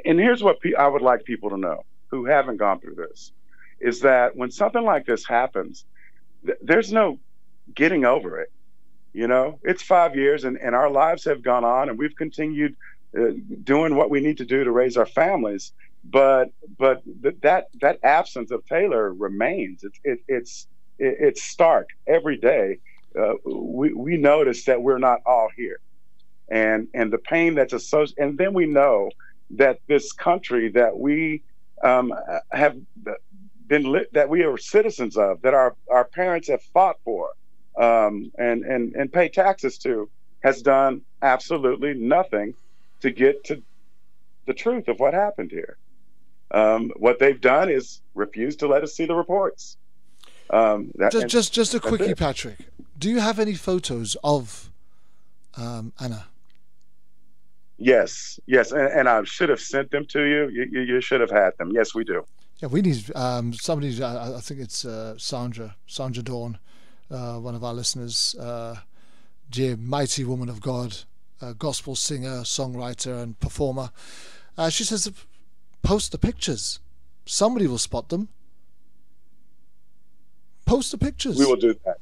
and here's what I would like people to know who haven't gone through this, is that when something like this happens, there's no getting over it. You know, it's 5 years and our lives have gone on, and we've continued doing what we need to do to raise our families. But that absence of Tayler remains. It's stark every day. We notice that we're not all here, and the pain that's associated. And then we know that this country that we have been that we are citizens of, that our parents have fought for, and pay taxes to, has done absolutely nothing to get to the truth of what happened here. What they've done is refuse to let us see the reports. Just a quickie, Patrick. Do you have any photos of Anna? Yes, and I should have sent them to you. You should have had them. Yes, we do. Yeah, we need somebody. I think it's Sandra Dawn, one of our listeners, dear mighty woman of God, gospel singer, songwriter, and performer. She says, post the pictures. Somebody will spot them. Post the pictures. We will do that.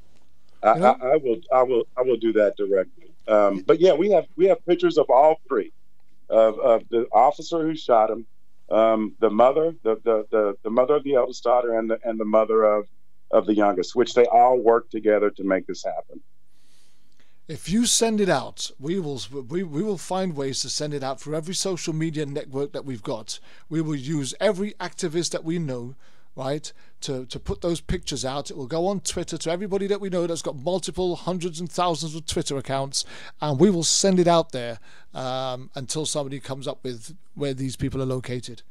I will do that directly. But yeah, we have pictures of all three, of the officer who shot him, the mother, the mother of the eldest daughter, and the mother of the youngest, which they all worked together to make this happen. If you send it out, we will find ways to send it out for every social media network that we've got. We will use every activist that we know, right, to put those pictures out. It will go on Twitter to everybody that we know that's got multiple hundreds and thousands of Twitter accounts, and we will send it out there until somebody comes up with where these people are located.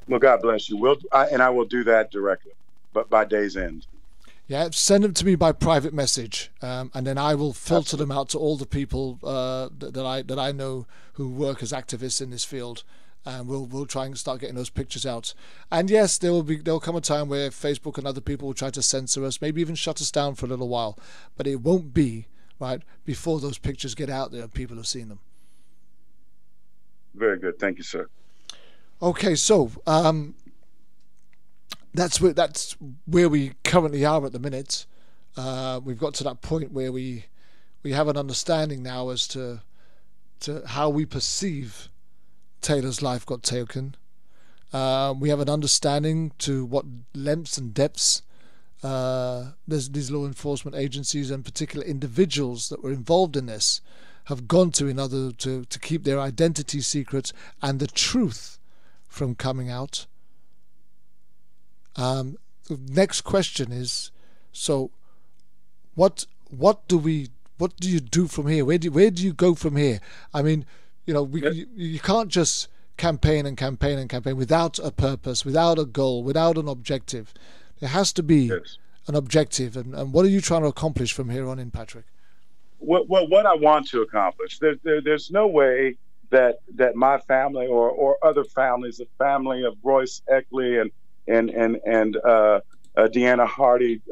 Well, God bless you. I will do that directly, but by day's end. Yeah, send them to me by private message, and then I will filter them out to all the people that I know who work as activists in this field, and we'll try and start getting those pictures out. And yes, there'll come a time where Facebook and other people will try to censor us, maybe even shut us down for a little while, but it won't be right before those pictures get out there and people have seen them. Very good, thank you, sir. Okay, so that's where we currently are at the minute. We've got to that point where we have an understanding now as to how we perceive Tayler's life got taken. We have an understanding to what lengths and depths there's these law enforcement agencies and particular individuals that were involved in this have gone to in order to keep their identity secret and the truth from coming out. The next question is, so what do you do from here? Where do you go from here? I mean, you can't just campaign without a purpose, without a goal, without an objective. There has to be an objective. And what are you trying to accomplish from here on in, Patrick? What I want to accomplish, there's no way that my family or other families, the family of Royce Eckley and Deanna Hardy,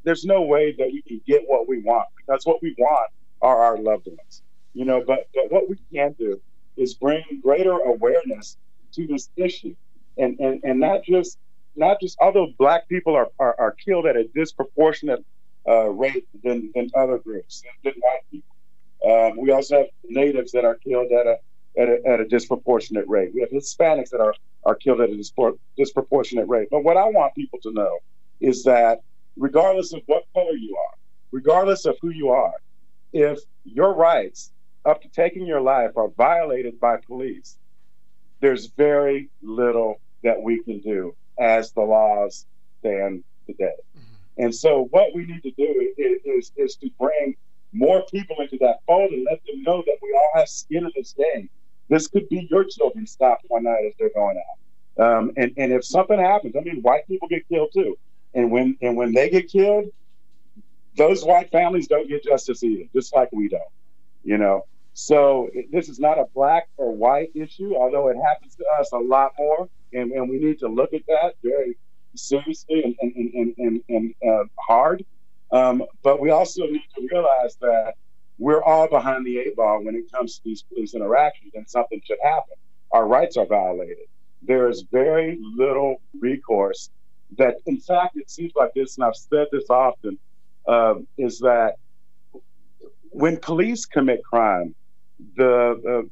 there's no way that we can get what we want, because what we want are our loved ones. But what we can do is bring greater awareness to this issue, and not just although Black people are killed at a disproportionate rate than other groups, than white people. We also have natives that are killed at a disproportionate rate. We have Hispanics that are killed at a disproportionate rate. But what I want people to know is that regardless of what color you are, regardless of who you are, if your rights up to taking your life are violated by police, there's very little that we can do as the laws stand today. Mm-hmm. And so what we need to do is to bring more people into that fold and let them know that we all have skin in this game. This could be your children stopped one night as they're going out. And if something happens, I mean, white people get killed too. And when they get killed, those white families don't get justice either, just like we don't, So this is not a Black or white issue, although it happens to us a lot more. And we need to look at that very seriously and hard. But we also need to realize that we're all behind the eight ball when it comes to these police interactions, and something should happen. Our rights are violated. There is very little recourse that, in fact, it seems like this, and I've said this often, is that when police commit crime, the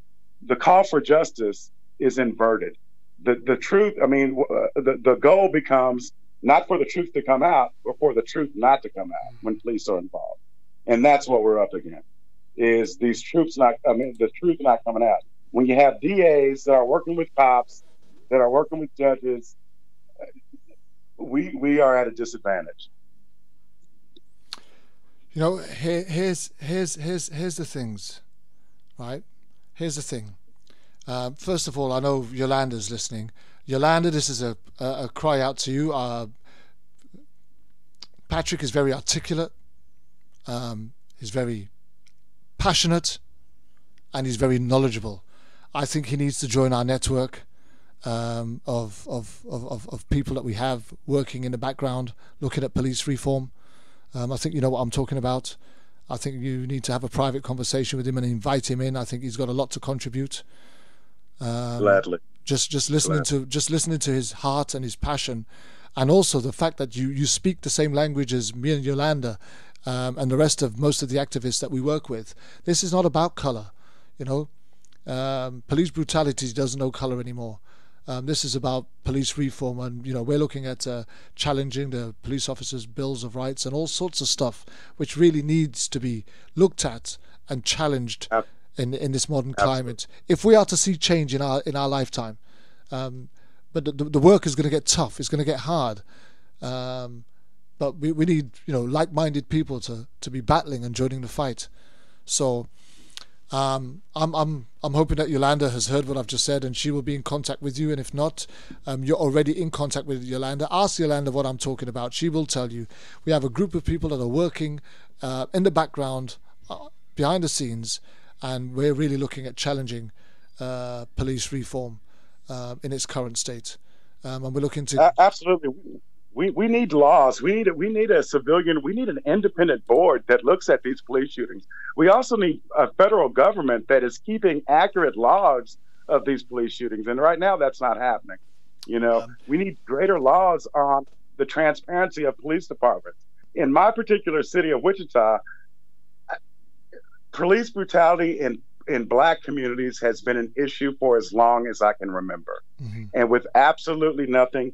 call for justice is inverted. The truth, I mean, the goal becomes not for the truth to come out, but for the truth not to come out when police are involved. And that's what we're up against, is the truth not coming out. When you have DAs that are working with cops, that are working with judges, we are at a disadvantage. Here's the things, right? here's the thing. First of all, I know Yolanda's listening. Yolanda, this is a cry out to you. Patrick is very articulate. He's very passionate, and he's very knowledgeable. I think he needs to join our network of people that we have working in the background, looking at police reform. I think you know what I'm talking about. I think you need to have a private conversation with him and invite him in. I think he's got a lot to contribute. Gladly. Just listening to his heart and his passion, and also the fact that you speak the same language as me and Yolanda, and the rest of most of the activists that we work with. This is not about color, you know. Police brutality doesn't know color anymore. This is about police reform, and you know we're looking at challenging the police officers' bills of rights and all sorts of stuff, which really needs to be looked at and challenged in this modern climate. If we are to see change in our lifetime, but the work is going to get tough. It's going to get hard, but we need like-minded people to be battling and joining the fight. So. I'm hoping that Yolanda has heard what I've just said, and she will be in contact with you. And if not, you're already in contact with Yolanda. Ask Yolanda what I'm talking about. She will tell you. We have a group of people that are working in the background, behind the scenes, and we're really looking at challenging police reform in its current state. And we're looking to absolutely. We need laws. We need a civilian. We need an independent board that looks at these police shootings. We also need a federal government that is keeping accurate logs of these police shootings. And right now, that's not happening. You know, we need greater laws on the transparency of police departments. In my particular city of Wichita, police brutality in Black communities has been an issue for as long as I can remember, and with absolutely nothing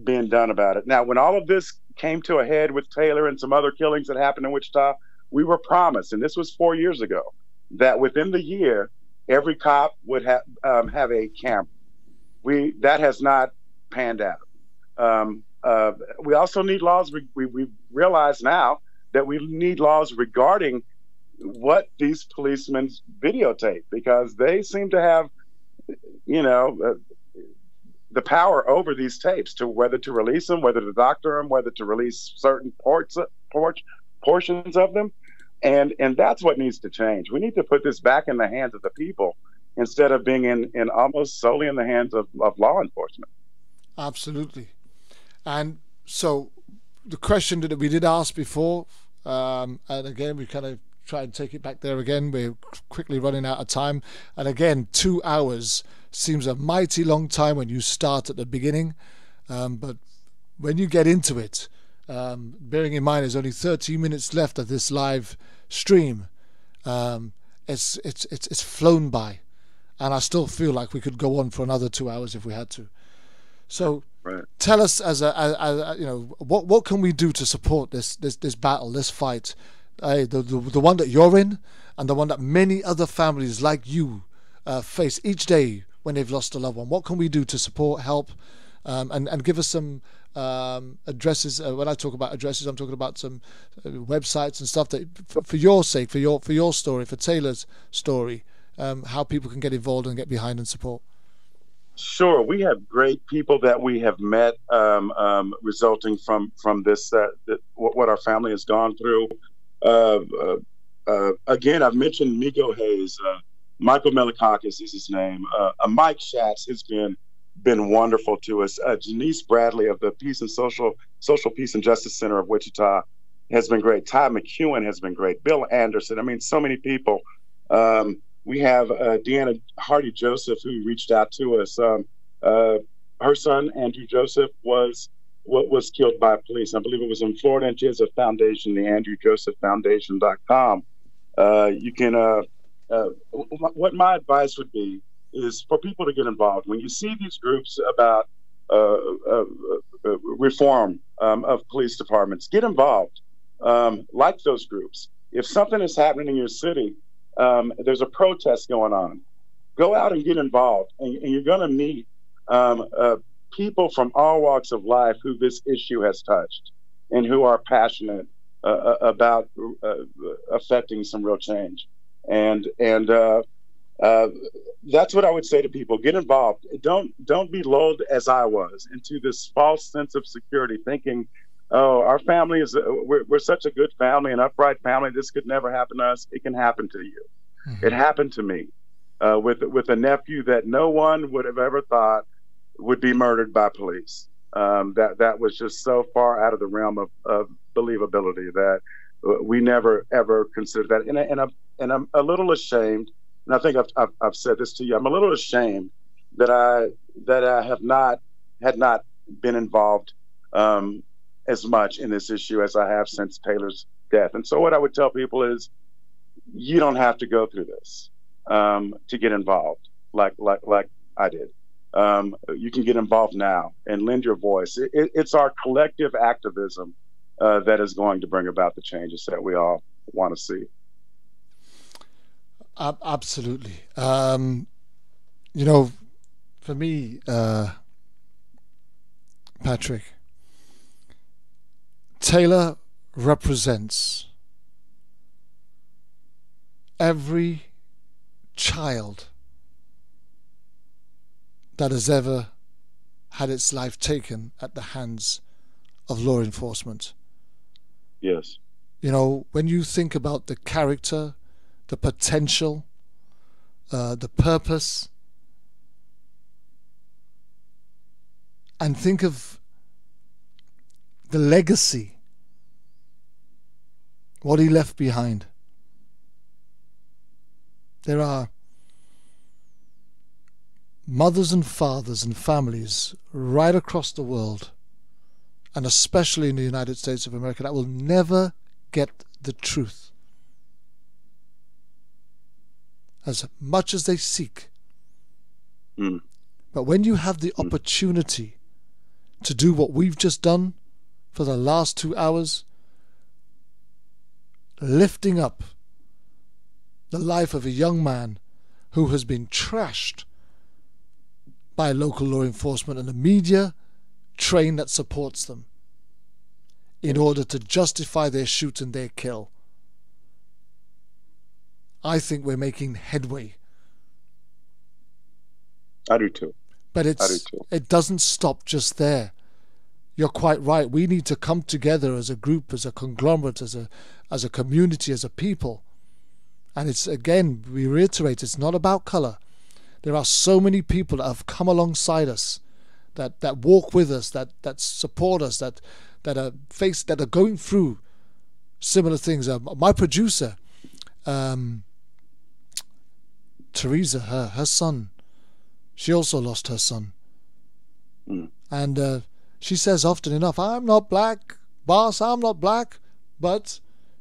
being done about it. Now, when all of this came to a head with Tayler and some other killings that happened in Wichita, we were promised, and this was 4 years ago, that within the year, every cop would have a camera. That has not panned out. We also need laws. We realize now that we need laws regarding what these policemen videotape, because they seem to have, the power over these tapes to whether to release them, whether to doctor them, whether to release certain portions of them. And that's what needs to change. We need to put this back in the hands of the people instead of being in almost solely in the hands of law enforcement. Absolutely. And so the question that we did ask before, and again, we kind of try and take it back there again. We're quickly running out of time. And again, 2 hours seems a mighty long time when you start at the beginning. But when you get into it, bearing in mind there's only 30 minutes left of this live stream, it's flown by. And I still feel like we could go on for another 2 hours if we had to. So tell us, what can we do to support this battle, this fight, the one that you're in, and the one that many other families like you face each day when they've lost a loved one? What can we do to support, help, and give us some addresses? When I talk about addresses, I'm talking about some websites and stuff that, for your sake, for your story, for Tayler's story, how people can get involved and get behind and support. Sure, we have great people that we have met, resulting from this, what our family has gone through. Again, I've mentioned Migo Hayes. Michael Melikakis is his name. Mike Schatz has been wonderful to us. Janice Bradley of the Peace and Social Peace and Justice Center of Wichita has been great. Todd McEwen has been great. Bill Anderson. I mean, so many people. We have Deanna Hardy Joseph, who reached out to us. Her son, Andrew Joseph, was killed by police. I believe it was in Florida, and she has a foundation, the AndrewJosephFoundation.com. You can. What my advice would be is for people to get involved. When you see these groups about reform of police departments, get involved. Like those groups. If something is happening in your city, there's a protest going on, go out and get involved, and you're going to meet people from all walks of life who this issue has touched and who are passionate about affecting some real change. And Uh, that's what I would say to people. Get involved. Don't be lulled as I was into this false sense of security, thinking, "Oh, our family is we're such a good family, an upright family. This could never happen to us. It can happen to you. It happened to me with a nephew that no one would have ever thought would be murdered by police. That was just so far out of the realm of believability that we never ever considered that. And I'm a little ashamed. And I think I've said this to you. I'm a little ashamed that I had not been involved as much in this issue as I have since Taylor's death. And so what I would tell people is, you don't have to go through this to get involved like I did. You can get involved now and lend your voice. It's our collective activism that is going to bring about the changes that we all want to see. Absolutely. You know, for me, Patrick, Tayler represents every child that has ever had its life taken at the hands of law enforcement. Yes. You know, when you think about the character, the potential, the purpose, and think of the legacy, what he left behind. There are mothers and fathers and families right across the world, and especially in the United States of America, that will never get the truth. As much as they seek. But when you have the opportunity to do what we've just done for the last 2 hours, lifting up the life of a young man who has been trashed by local law enforcement and the media train that supports them in order to justify their shoot and their kill, I think we're making headway. I do too. But it doesn't stop just there. You're quite right. We need to come together as a group, as a conglomerate, as a community, as a people. And it's, again, we reiterate, it's not about color. There are so many people that have come alongside us, that walk with us, that support us, that are going through similar things. My producer, Teresa, her son, she also lost her son. And she says often enough, I'm not black, boss, I'm not black. But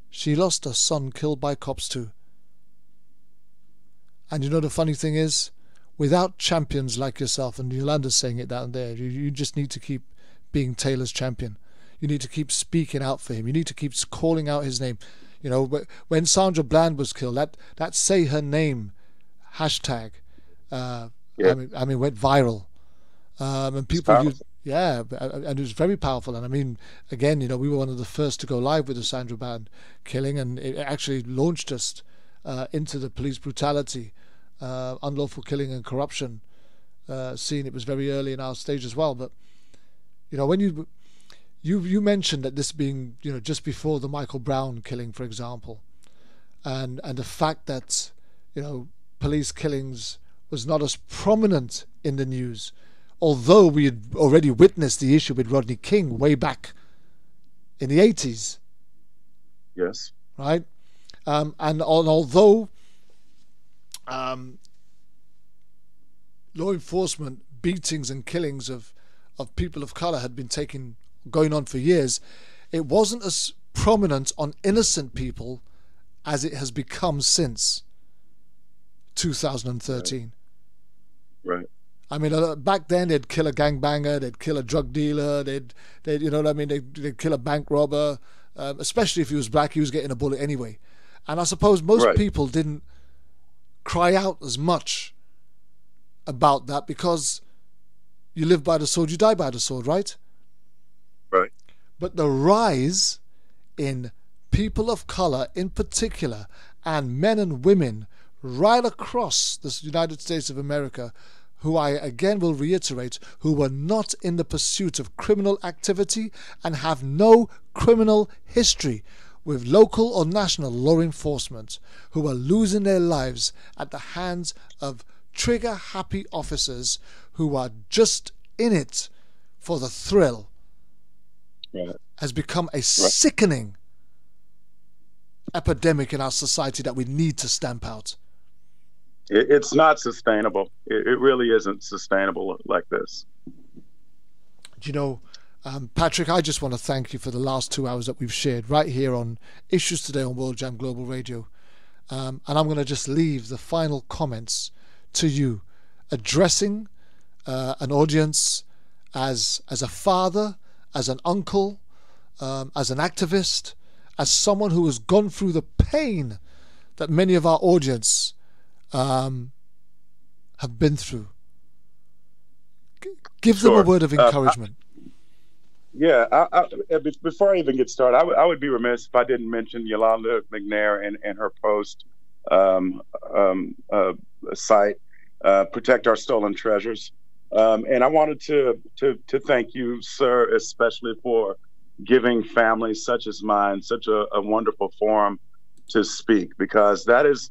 she lost a son killed by cops too. And you know the funny thing is, without champions like yourself, and Yolanda's saying it down there, you just need to keep being Taylor's champion. You need to keep speaking out for him. You need to keep calling out his name. You know, when Sandra Bland was killed, that say her name hashtag, I mean, went viral, and people used, and it was very powerful. And I mean, again, you know, we were one of the first to go live with the Sandra Bland killing, and it actually launched us into the police brutality, unlawful killing and corruption scene. It was very early in our stage as well. But you know, when you mentioned that this being, you know, just before the Michael Brown killing, for example, and the fact that, you know, police killings was not as prominent in the news, although we had already witnessed the issue with Rodney King way back in the 80s. Yes. Right? And although law enforcement beatings and killings of people of color had been going on for years, it wasn't as prominent on innocent people as it has become since 2013. Right. I mean, back then they'd kill a gangbanger, they'd kill a drug dealer, they'd you know what I mean, they'd kill a bank robber, especially if he was black, he was getting a bullet anyway. And I suppose most people didn't cry out as much about that because you live by the sword, you die by the sword, right? Right. But the rise in people of color in particular, and men and women right across the United States of America, who I again will reiterate, who were not in the pursuit of criminal activity and have no criminal history with local or national law enforcement, who are losing their lives at the hands of trigger-happy officers who are just in it for the thrill, has become a sickening epidemic in our society that we need to stamp out. It's not sustainable. It really isn't sustainable like this. You know, Patrick, I just want to thank you for the last 2 hours that we've shared right here on Issues Today on World Jam Global Radio. And I'm going to just leave the final comments to you, addressing an audience as a father, as an uncle, as an activist, as someone who has gone through the pain that many of our audience have been through. Give them a word of encouragement. Before I even get started, I would be remiss if I didn't mention Yolanda McNair and her post site, Protect Our Stolen Treasures. And I wanted to thank you, sir, especially for giving families such as mine such a wonderful forum to speak, because that is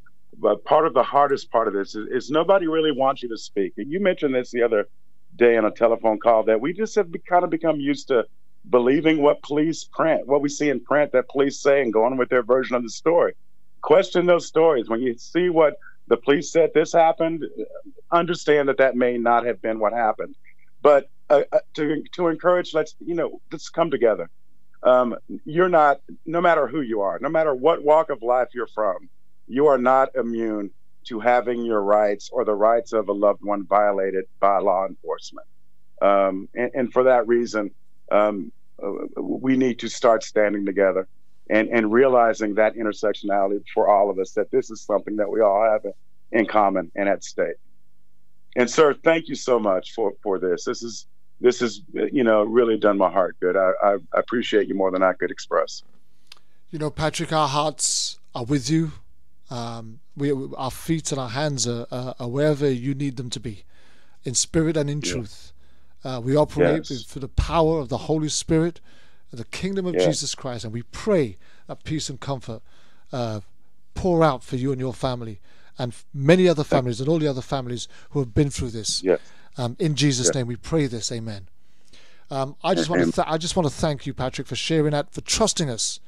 part of the hardest part of this is nobody really wants you to speak. And you mentioned this the other day on a telephone call, that we just have kind of become used to believing what police print, what we see in print that police say, and going with their version of the story. Question those stories. When you see what the police said this happened, understand that may not have been what happened. But to encourage, let's come together. You're not, no matter who you are, no matter what walk of life you're from, you are not immune to having your rights or the rights of a loved one violated by law enforcement. And for that reason, we need to start standing together and realizing that intersectionality for all of us, that this is something that we all have in common and at stake. And sir, thank you so much for this. This is really done my heart good. I appreciate you more than I could express. Patrick, our hearts are with you. Our feet and our hands are wherever you need them to be, in spirit and in truth. We operate through the power of the Holy Spirit, the kingdom of Jesus Christ, and we pray that peace and comfort pour out for you and your family, and many other families, and all the other families who have been through this. In Jesus' name we pray this. Amen. I just want to thank you, Patrick, for sharing that, for trusting us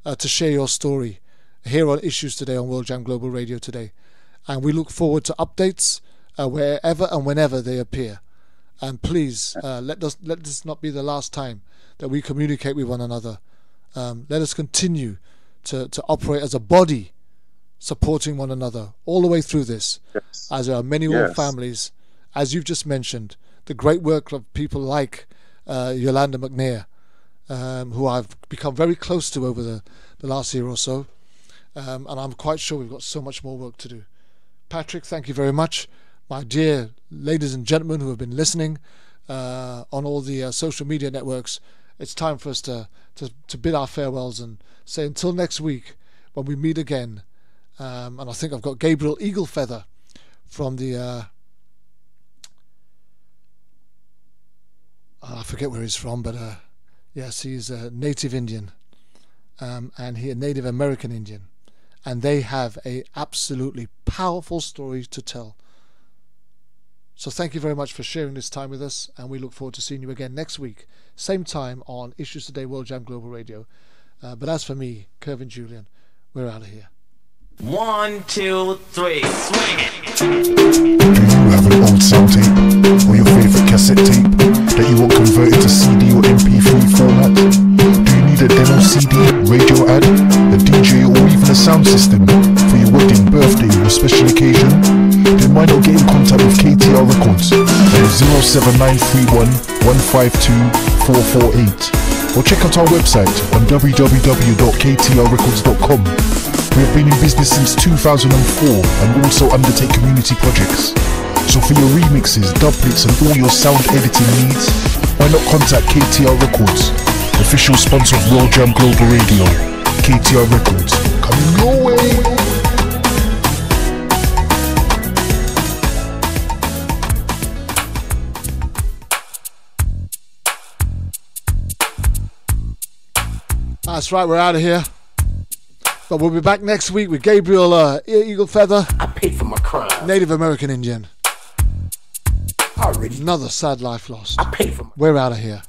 to share your story here on Issues Today on World Jam Global Radio today. And we look forward to updates wherever and whenever they appear. And please, let this not be the last time that we communicate with one another. Let us continue to operate as a body, supporting one another all the way through this, as there are many more families, as you've just mentioned, the great work of people like Yolanda McNair, who I've become very close to over the last year or so. And I'm quite sure we've got so much more work to do. Patrick, thank you very much. My dear ladies and gentlemen who have been listening on all the social media networks, it's time for us to bid our farewells and say until next week when we meet again. And I think I've got Gabriel Eaglefeather from the I forget where he's from, but yes, he's a native Indian, and he a Native American Indian, and they have a absolutely powerful story to tell. So thank you very much for sharing this time with us, and we look forward to seeing you again next week, same time on Issues Today World Jam Global Radio. But as for me, Kervin, Julien, we're out of here. 1, 2, 3, swing it. Do you have an old sound tape or your favorite cassette tape that you want converted to CD or MP3 format? Do you need a demo CD, radio ad, a DJ, or even a sound system for your wedding, birthday, or special occasion? Then why not get in contact with KTR Records at 07931 152 448, or check out our website on www.ktrrecords.com. We have been in business since 2004 and also undertake community projects. So for your remixes, duplets and all your sound editing needs, why not contact KTR Records, official sponsor of World Jam Global Radio. KTR Records, coming your way. That's right, we're out of here. But we'll be back next week with Gabriel Eagle Feather. I paid for my crime. Native American Indian. Already. Another sad life lost. I paid for my... We're out of here.